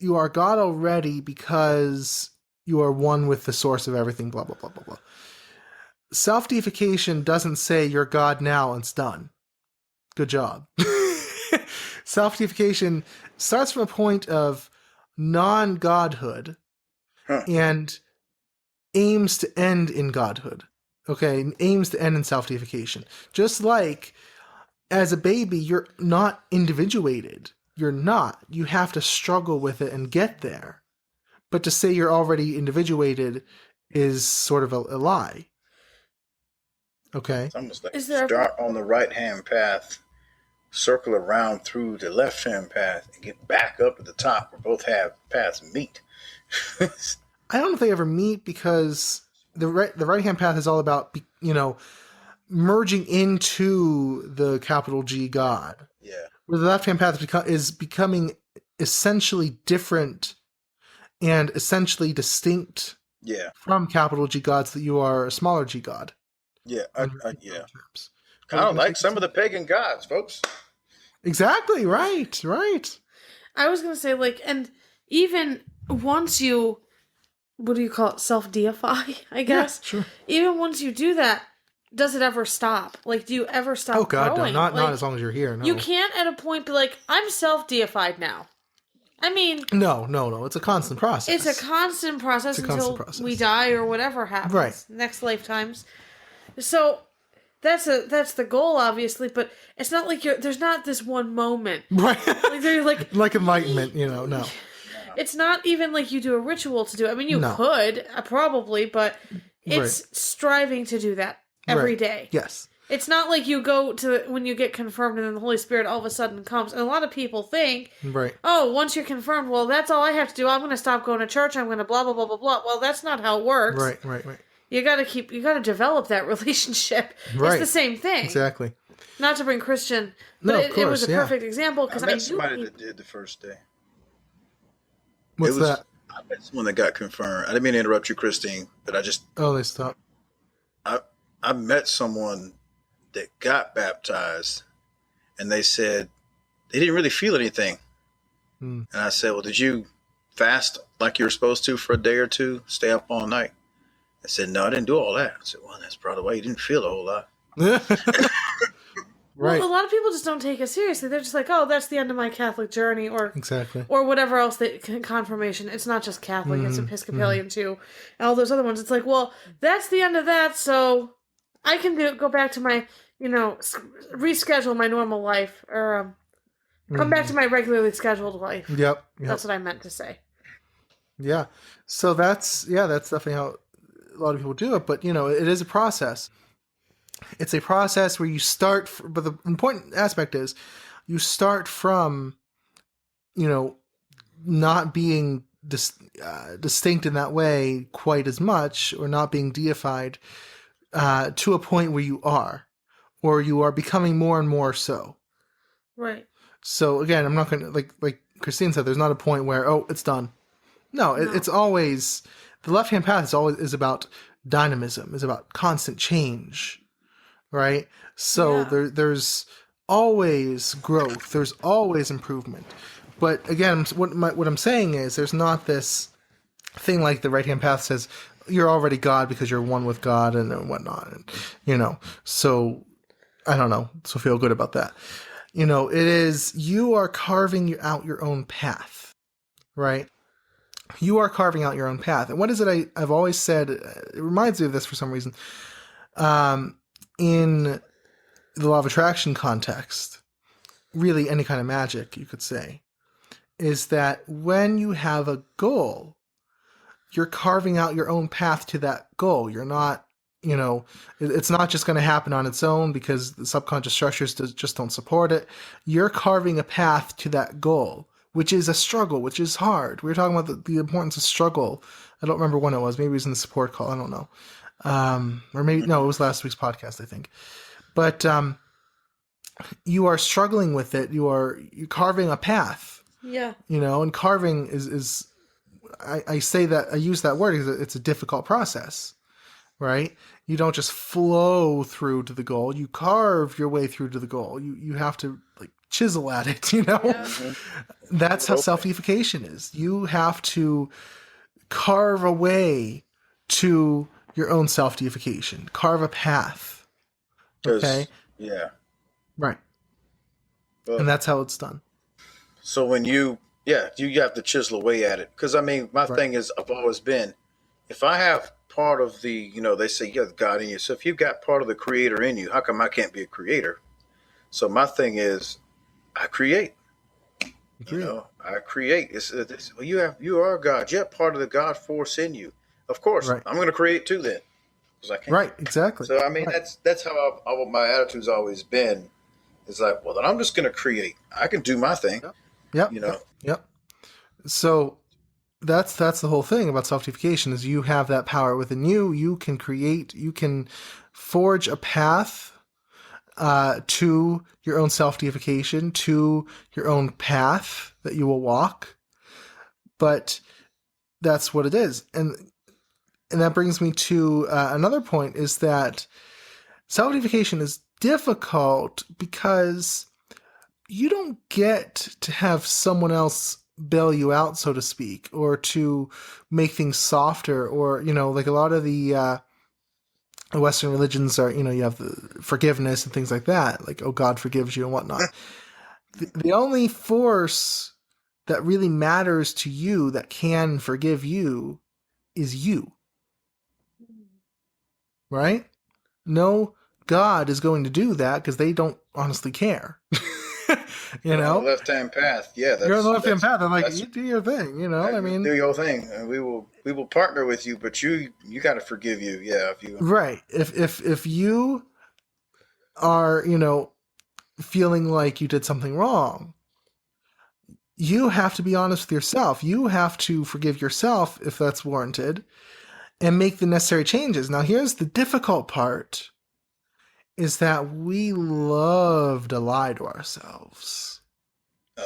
S2: God already because you are one with the source of everything, blah, blah, blah, blah, blah. Self-deification doesn't say you're God now and it's done. Good job. Self-deification starts from a point of non-godhood and aims to end in godhood. Okay, aims to end in self-deification. Just like as a baby, you're not individuated. You're not. You have to struggle with it and get there. But to say you're already individuated is sort of a lie. Okay.
S4: it's almost like start on the right hand path, circle around through the left hand path, and get back up to the top where both paths meet.
S2: I don't know if they ever meet, because the right hand path is all about merging into the capital G God.
S4: Yeah.
S2: Where the left hand path is becoming essentially different and essentially distinct.
S4: Yeah.
S2: From capital G gods, that you are a smaller G God.
S4: Yeah. Kind of like some of the pagan gods, folks.
S2: Exactly. Right.
S3: I was going to say, and even once you, what do you call it? Self-deify, I guess.
S2: Yeah, sure.
S3: Even once you do that, does it ever stop? Do you ever stop
S2: Oh, God,
S3: growing?
S2: no. Not as long as you're here, no.
S3: You can't at a point be like, I'm self-deified now. I mean...
S2: No. It's a constant process.
S3: It's a constant process until we die or whatever happens.
S2: Right.
S3: Next lifetimes. So... That's the goal, obviously, but it's not like there's not this one moment.
S2: Right.
S3: They're
S2: like enlightenment, no.
S3: It's not even like you do a ritual to do it. I mean, you could, probably, but it's striving to do that every day.
S2: Yes.
S3: It's not like you go to, when you get confirmed and then the Holy Spirit all of a sudden comes. And a lot of people think, once you're confirmed, well, that's all I have to do. I'm going to stop going to church. I'm going to blah, blah, blah, blah, blah. Well, that's not how it works.
S2: Right.
S3: You gotta develop that relationship.
S2: Right.
S3: It's the same thing.
S2: Exactly.
S3: Not to bring Christian, but it was a perfect example, because
S4: I met somebody that did the first day.
S2: What's that?
S4: I met someone that got confirmed. I didn't mean to interrupt you, Christine, but I just...
S2: Oh, they stopped.
S4: I met someone that got baptized, and they said they didn't really feel anything. And I said, well, did you fast like you were supposed to for a day or two? Stay up all night? I said, no, I didn't do all that. I said, well, that's probably why you didn't feel a whole lot.
S2: Right.
S3: Well, a lot of people just don't take it seriously. They're just like, oh, that's the end of my Catholic journey, or whatever else, confirmation. It's not just Catholic, it's Episcopalian too, and all those other ones. It's like, well, that's the end of that, so I can go back to my, reschedule my normal life, or come back to my regularly scheduled life.
S2: Yep.
S3: That's what I meant to say.
S2: Yeah. So that's definitely how a lot of people do it, but it is a process. It's a process where you start, but the important aspect is you start from, not being distinct in that way quite as much, or not being deified to a point where you are, or you are becoming more and more so.
S3: Right.
S2: So again, I'm not going to, like Christine said, there's not a point where, oh, it's done. No, it's always, the left-hand path is about dynamism, is about constant change, right? So there's always growth, there's always improvement. But again, what I'm saying is, there's not this thing like the right-hand path says, you're already God because you're one with God and whatnot, and, so I don't know, so feel good about that. It is, you are carving out your own path, right? You are carving out your own path. And what is it I've always said, it reminds me of this for some reason, in the law of attraction context, really any kind of magic, you could say, is that when you have a goal, you're carving out your own path to that goal. You're not, it's not just going to happen on its own because the subconscious structures just don't support it. You're carving a path to that goal, which is a struggle, which is hard. We were talking about the importance of struggle. I don't remember when it was. Maybe it was in the support call. I don't know. Or maybe, no, it was last week's podcast, I think. But you are struggling with it. You're carving a path.
S3: Yeah.
S2: And carving is I say that, I use that word because it's a difficult process, right? You don't just flow through to the goal. You carve your way through to the goal. You have to chisel at it,
S3: Yeah.
S2: That's how self-deification is. You have to carve a way to your own self-deification, carve a path. Okay?
S4: Yeah.
S2: Right.
S4: But,
S2: and that's how it's done.
S4: So when you have to chisel away at it. Because, my thing is, I've always been, if I have part of the, they say you have God in you. So if you've got part of the creator in you, how come I can't be a creator? So my thing is, I create. I create. You are God. You have part of the God force in you. Of course, right. I'm going to create too then. Because I can.
S2: Right, exactly.
S4: So, that's how my attitude's always been. It's like, well, then I'm just going to create. I can do my thing.
S2: Yep. Yep. So that's the whole thing about self-deification, is you have that power within you. You can create, you can forge a path to your own self-deification, to your own path that you will walk. But that's what it is. And that brings me to another point, is that self-deification is difficult because you don't get to have someone else bail you out, so to speak, or to make things softer, or, like a lot of the Western religions are, you have the forgiveness and things like that, like, oh, God forgives you and whatnot. The only force that really matters to you that can forgive you is you. Right? No God is going to do that because they don't honestly care.
S4: On the left-hand path. Yeah,
S2: you're on the left-hand path. I'm like, you do your thing.
S4: Do your thing. And we will partner with you, but you got to forgive you. Yeah, if you
S2: right. If you are feeling like you did something wrong, you have to be honest with yourself. You have to forgive yourself if that's warranted, and make the necessary changes. Now, here's the difficult part. Is that we love to lie to ourselves.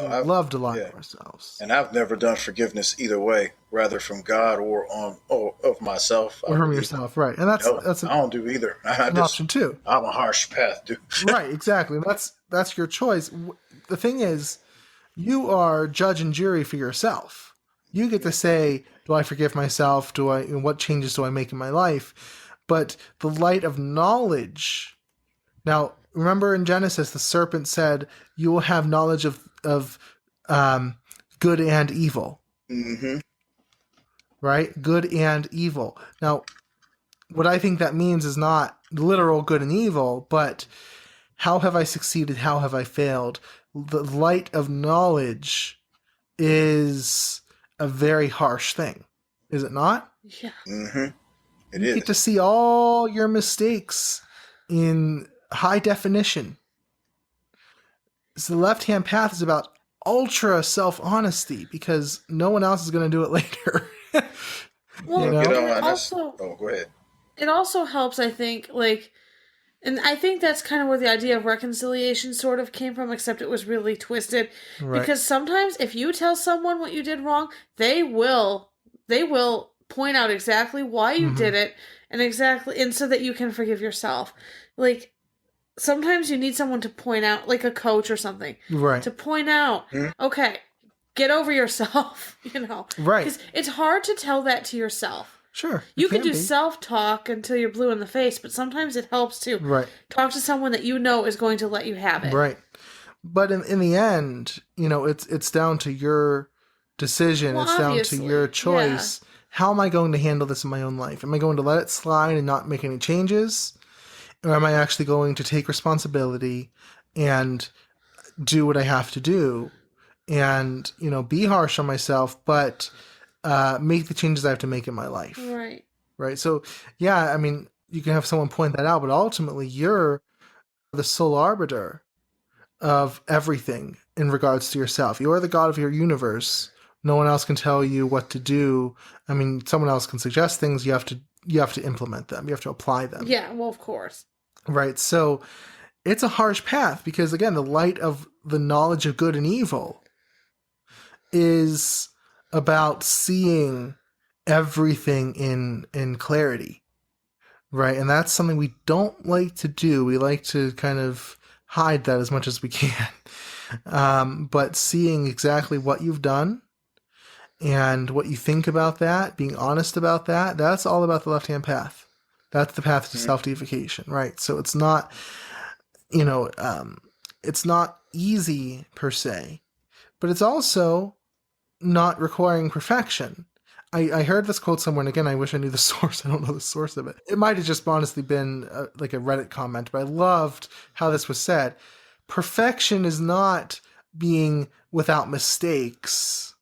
S2: Love to lie to ourselves.
S4: And I've never done forgiveness either way, rather from God or of myself.
S2: Or from yourself, right. And that's
S4: I don't do either.
S2: An option too.
S4: I'm a harsh path, dude.
S2: Right, exactly. That's your choice. The thing is, you are judge and jury for yourself. You get to say, do I forgive myself? What changes do I make in my life? But the light of knowledge. Now, remember in Genesis, the serpent said, you will have knowledge of good and evil.
S4: Mm-hmm.
S2: Right? Good and evil. Now, what I think that means is not literal good and evil, but how have I succeeded? How have I failed? The light of knowledge is a very harsh thing. Is it not?
S3: Yeah.
S4: Mm-hmm.
S2: You get to see all your mistakes in high definition. So the left-hand path is about ultra self-honesty because no one else is going to do it later.
S3: Well,
S2: You know?
S3: and also,
S4: go ahead.
S3: it also helps, I think, like, and I think that's kind of where the idea of reconciliation sort of came from, except it was really twisted.
S2: Right.
S3: Because sometimes if you tell someone what you did wrong, they will point out exactly why you did it and so that you can forgive yourself. Like, sometimes you need someone to point out, like a coach or something,
S2: Right.
S3: to point out, okay, get over yourself,
S2: Right.
S3: Because it's hard to tell that to yourself.
S2: Sure.
S3: You can do self-talk until you're blue in the face, but sometimes it helps to talk to someone that you know is going to let you have it.
S2: Right. But in the end, it's down to your decision.
S3: Well,
S2: it's down to your choice. Yeah. How am I going to handle this in my own life? Am I going to let it slide and not make any changes? Or am I actually going to take responsibility and do what I have to do and, be harsh on myself, but make the changes I have to make in my life.
S3: Right.
S2: Right. So, yeah, I mean, you can have someone point that out, but ultimately you're the sole arbiter of everything in regards to yourself. You are the god of your universe. No one else can tell you what to do. I mean, someone else can suggest things. You have to implement them. You have to apply them.
S3: Yeah, well, of course.
S2: Right. So it's a harsh path because, again, the light of the knowledge of good and evil is about seeing everything in clarity. Right. And that's something we don't like to do. We like to kind of hide that as much as we can. But seeing exactly what you've done and what you think about that, being honest about that, that's all about the left-hand path. That's the path to self-deification, right? So it's not, it's not easy per se, but it's also not requiring perfection. I heard this quote somewhere, and again, I wish I knew the source. I don't know the source of it. It might have just honestly been like a Reddit comment, but I loved how this was said. Perfection is not being without mistakes.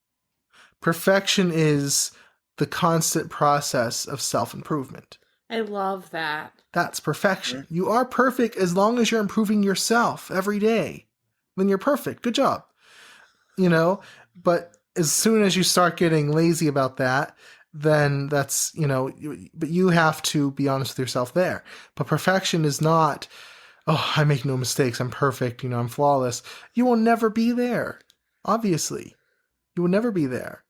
S2: Perfection is the constant process of self-improvement.
S3: I love that.
S2: That's perfection. You are perfect as long as you're improving yourself every day. Then you're perfect. Good job. But as soon as you start getting lazy about that, then that's, but you have to be honest with yourself there. But perfection is not, oh, I make no mistakes. I'm perfect. I'm flawless. You will never be there. Obviously. You will never be there.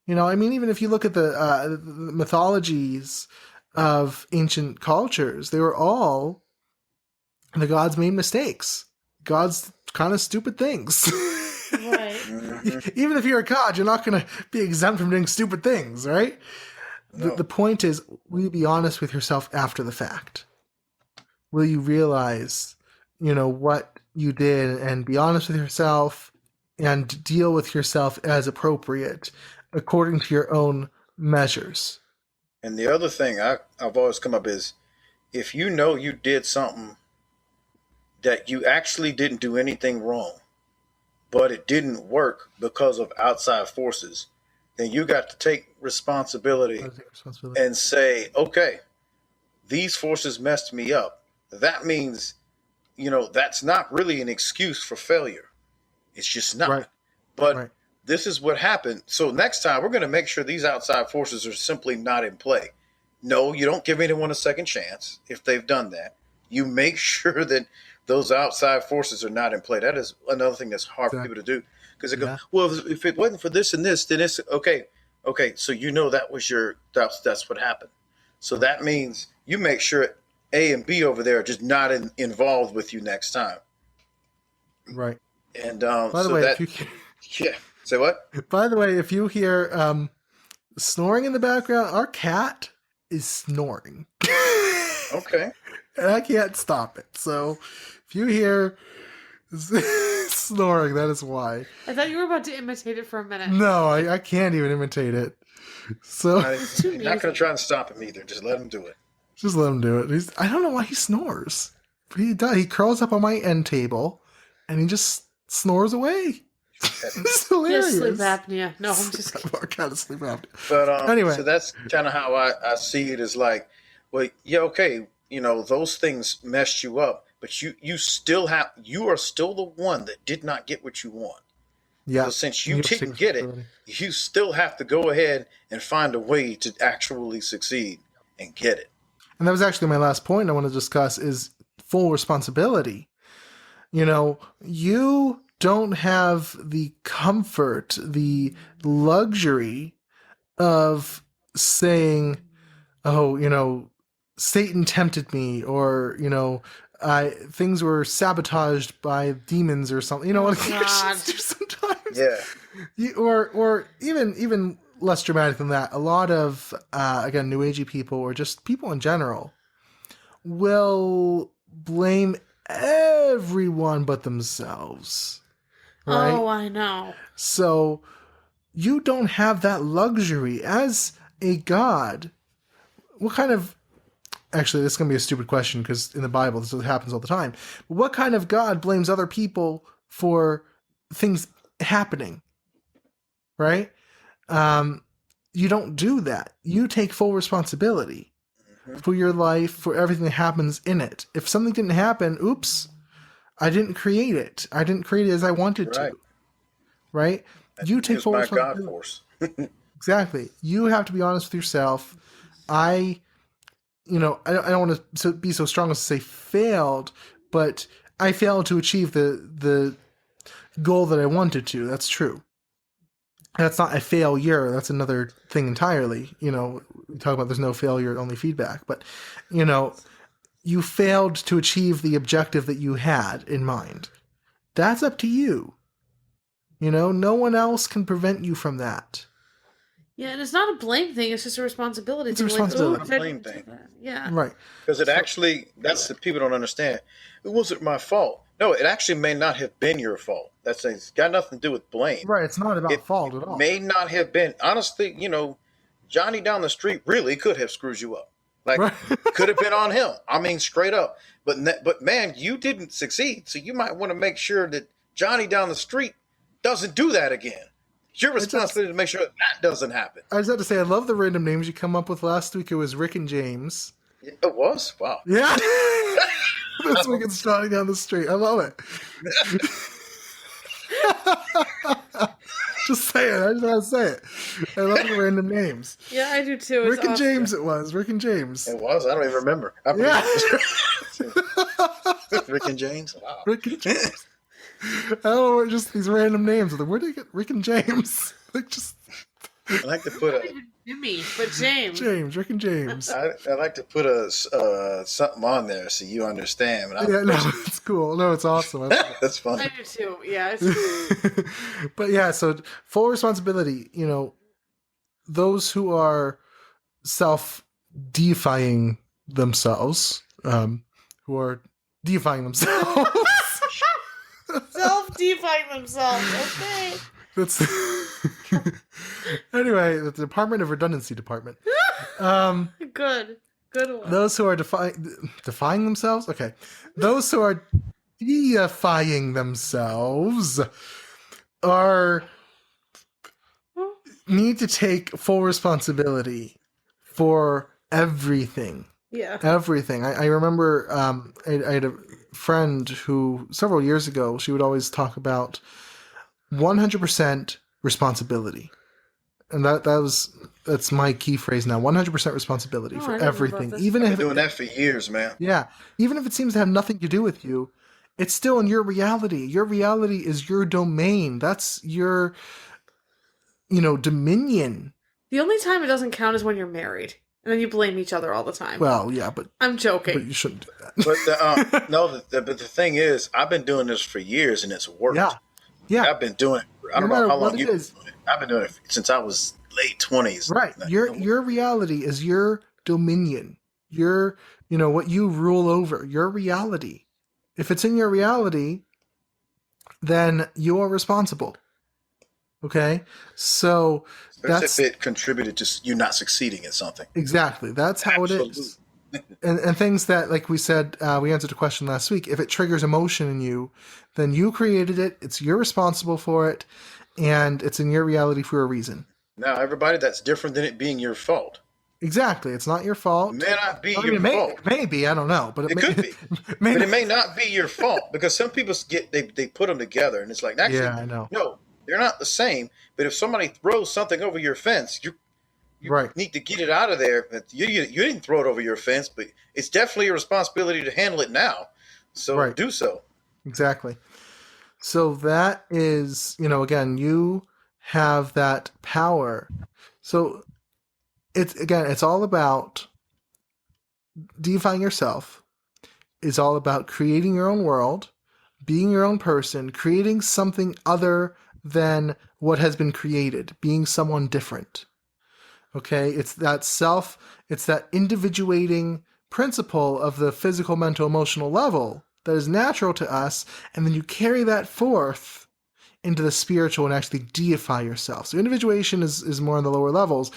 S2: Even if you look at the mythologies of ancient cultures, they were all, the gods made mistakes. Gods kind of stupid things.
S3: Right.
S2: Even if you're a god, you're not going to be exempt from doing stupid things, right? No. The point is, will you be honest with yourself after the fact? Will you realize, what you did and be honest with yourself and deal with yourself as appropriate according to your own measures?
S4: And the other thing I've always come up is, if you know you did something that you actually didn't do anything wrong, but it didn't work because of outside forces, then you got to take responsibility and say, okay, these forces messed me up. That means, that's not really an excuse for failure. It's just not. Right. But this is what happened. So next time we're going to make sure these outside forces are simply not in play. No, you don't give anyone a second chance if they've done that. You make sure that those outside forces are not in play. That is another thing that's hard for people to do, because they go, well, if it wasn't for this and this, then it's okay. Okay, so that was that's what happened. So that means you make sure A and B over there are just not involved with you next time.
S2: Right.
S4: And
S2: by the way,
S4: yeah. Say what?
S2: By the way, if you hear snoring in the background, our cat is snoring.
S4: Okay.
S2: And I can't stop it. So if you hear snoring, that is why.
S3: I thought you were about to imitate it for a minute.
S2: No, I can't even imitate it. So
S4: you're not going to try and stop him either. Just let him do it.
S2: Just let him do it. I don't know why he snores. But he does. He curls up on my end table and he just snores away. It's hilarious.
S3: Sleep apnea. No, I'm just kidding.
S2: What kind of sleep apnea?
S4: But
S2: anyway,
S4: so that's kind of how I see it. Is like, well, yeah, okay, those things messed you up, but you are still the one that did not get what you want.
S2: Yeah.
S4: So since
S2: You
S4: you
S2: have to take
S4: didn't get it,
S2: responsibility.
S4: you still have to go ahead and find a way to actually succeed and get it.
S2: And that was actually my last point I want to discuss is full responsibility. You know, you don't have the comfort, the luxury of saying, oh, you know, Satan tempted me, or, you know, things were sabotaged by demons or something. You know what
S3: God.
S2: sometimes?
S4: Yeah.
S2: Or even less dramatic than that. A lot of, again, New Agey people or just people in general will blame everyone but themselves. Right?
S3: Oh, I know.
S2: So you don't have that luxury as a god. What kind of... Actually, this is going to be a stupid question because in the Bible this happens all the time. But what kind of god blames other people for things happening? Right? You don't do that. You take full responsibility for your life, for everything that happens in it. If something didn't happen, oops, I didn't create it. I didn't create it as I wanted to. Right? You take full
S4: my
S2: responsibility.
S4: God force.
S2: Exactly. You have to be honest with yourself. I don't want to be so strong as to say failed, but I failed to achieve the goal that I wanted to. That's true. That's not a failure. That's another thing entirely. You know, we talk about there's no failure, only feedback. But, you know, you failed to achieve the objective that you had in mind. That's up to you. You know, no one else can prevent you from that.
S3: Yeah, and it's not a blame thing. It's just a responsibility
S2: It's a
S3: thing.
S2: responsibility.
S3: Like,
S4: It's a blame thing.
S3: Yeah.
S2: Right.
S4: Because that's the people don't understand. It wasn't my fault. No, it actually may not have been your fault. It's got nothing to do with blame.
S2: Right. It's not about fault at all.
S4: May not have been. Honestly, you know, Johnny down the street really could have screwed you up. Like,
S2: Right.
S4: could have been on him. I mean, straight up. But man, you didn't succeed. So you might want to make sure that Johnny down the street doesn't do that again. It's your responsibility to make sure that doesn't happen.
S2: I just have to say, I love the random names you come up with. Last week it was Rick and James.
S4: It was? Wow.
S2: Yeah. This week it's Johnny down the street. I love it. Just say it. I just want to say it. I love the random names.
S3: Yeah, I do too.
S2: Rick and James it was. Rick and James.
S4: It was? I don't even remember.
S2: Yeah.
S4: Rick and James? Wow.
S2: Rick and James. I don't know where just these random names. Where did you get Rick and James? Like just...
S4: I like to put
S3: Jimmy, but James.
S2: Rick and James.
S4: I like to put something on there so you understand.
S2: Yeah, no, it's cool. No, it's awesome.
S4: That's funny.
S3: I do too. Yeah, it's cool.
S2: But yeah, so full responsibility, you know, those who are self-deifying themselves, who are deifying themselves.
S3: Self-define themselves. Okay.
S2: That's anyway, the Department of Redundancy Department.
S3: Good one.
S2: Those who are defying themselves? Okay. Those who are deifying themselves need to take full responsibility for everything.
S3: Yeah.
S2: Everything. I remember I had a friend who several years ago, she would always talk about 100% responsibility. And that's my key phrase now. 100% responsibility for everything. Even if
S4: I've been doing that for years, man.
S2: Yeah. Even if it seems to have nothing to do with you, it's still in your reality. Your reality is your domain. That's your, dominion.
S3: The only time it doesn't count is when you're married. And then you blame each other all the time.
S2: Well, yeah, but...
S3: I'm joking.
S2: But you shouldn't do that.
S4: But the thing is, I've been doing this for years and it's worked.
S2: Yeah.
S4: I've been doing it. I don't know how long you've been doing it. I've been doing it since I was late 20s.
S2: Right. Your reality is your dominion. Your, what you rule over. Your reality. If it's in your reality, then you are responsible. Okay? So...
S4: If it contributed to you not succeeding at something.
S2: Exactly. That's how it is. And things that, like we said, we answered a question last week. If it triggers emotion in you, then you created it. It's you're responsible for it, and it's in your reality for a reason.
S4: Now, everybody, that's different than it being your fault.
S2: Exactly. It's not your fault.
S4: It may not be your fault.
S2: Maybe. I don't know. But
S4: it could be. But it may not be your fault because some people they put them together, and it's like, actually,
S2: yeah, I know.
S4: No, They're not the same. But if somebody throws something over your fence, you
S2: Right.
S4: need to get it out of there. You didn't throw it over your fence, but it's definitely your responsibility to handle it now. So
S2: Right.
S4: do so.
S2: Exactly. So that is, again, you have that power. So it's all about deifying yourself. It's all about creating your own world, being your own person, creating something other than what has been created, being someone different. Okay? It's that individuating principle of the physical, mental, emotional level that is natural to us, and then you carry that forth into the spiritual and actually deify yourself. So individuation is more on the lower levels.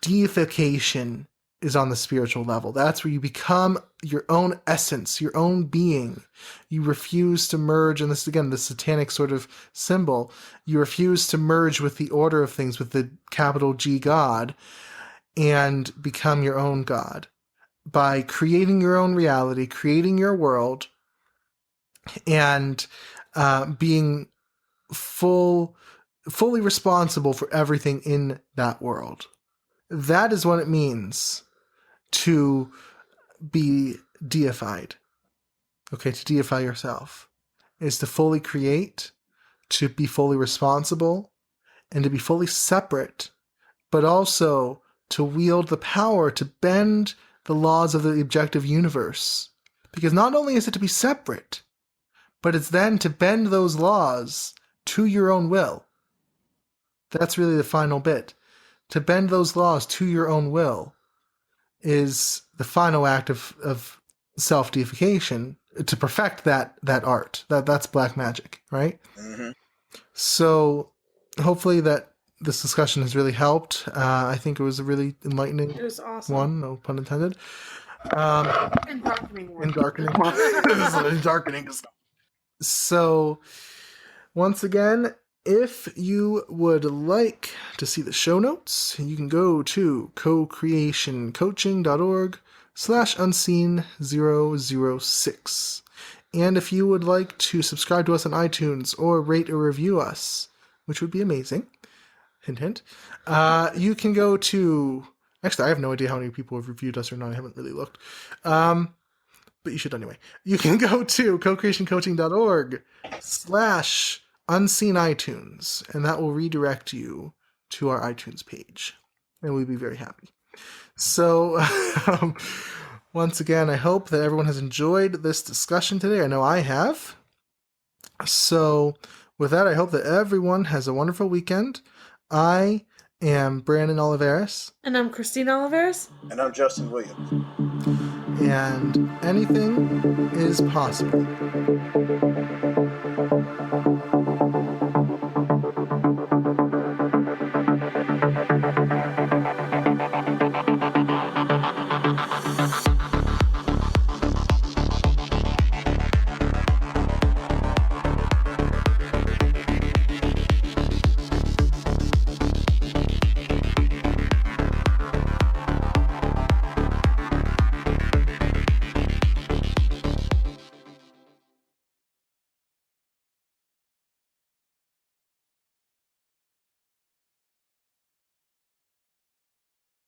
S2: Deification is on the spiritual level. That's where you become your own essence, your own being. You refuse to merge, and this, again, the satanic sort of symbol, you refuse to merge with the order of things, with the capital G God, and become your own God by creating your own reality, creating your world, and being fully responsible for everything in that world. That is what it means to be deified. Okay, to deify yourself is to fully create, to be fully responsible, and to be fully separate, but also to wield the power to bend the laws of the objective universe. Because not only is it to be separate, but it's then to bend those laws to your own will. That's really the final bit. To bend those laws to your own will is the final act of self-deification, to perfect that art. That's black magic, right?
S4: Mm-hmm.
S2: So hopefully that this discussion has really helped. I think it was a really enlightening
S3: It was awesome.
S2: one, no pun intended.
S3: And darkening one.
S2: And darkening. Darkening. So once again, if you would like to see the show notes, you can go to cocreationcoaching.org/unseen006. And if you would like to subscribe to us on iTunes or rate or review us, which would be amazing, hint, hint, you can go to... Actually, I have no idea how many people have reviewed us or not. I haven't really looked. But you should anyway. You can go to cocreationcoaching.org/unseen iTunes, and that will redirect you to our iTunes page, and we'll be very happy. So, once again, I hope that everyone has enjoyed this discussion today. I know I have. So, with that, I hope that everyone has a wonderful weekend. I am Brandon Oliveris.
S3: And I'm Christine Oliveris.
S4: And I'm Justin Williams.
S2: And anything is possible.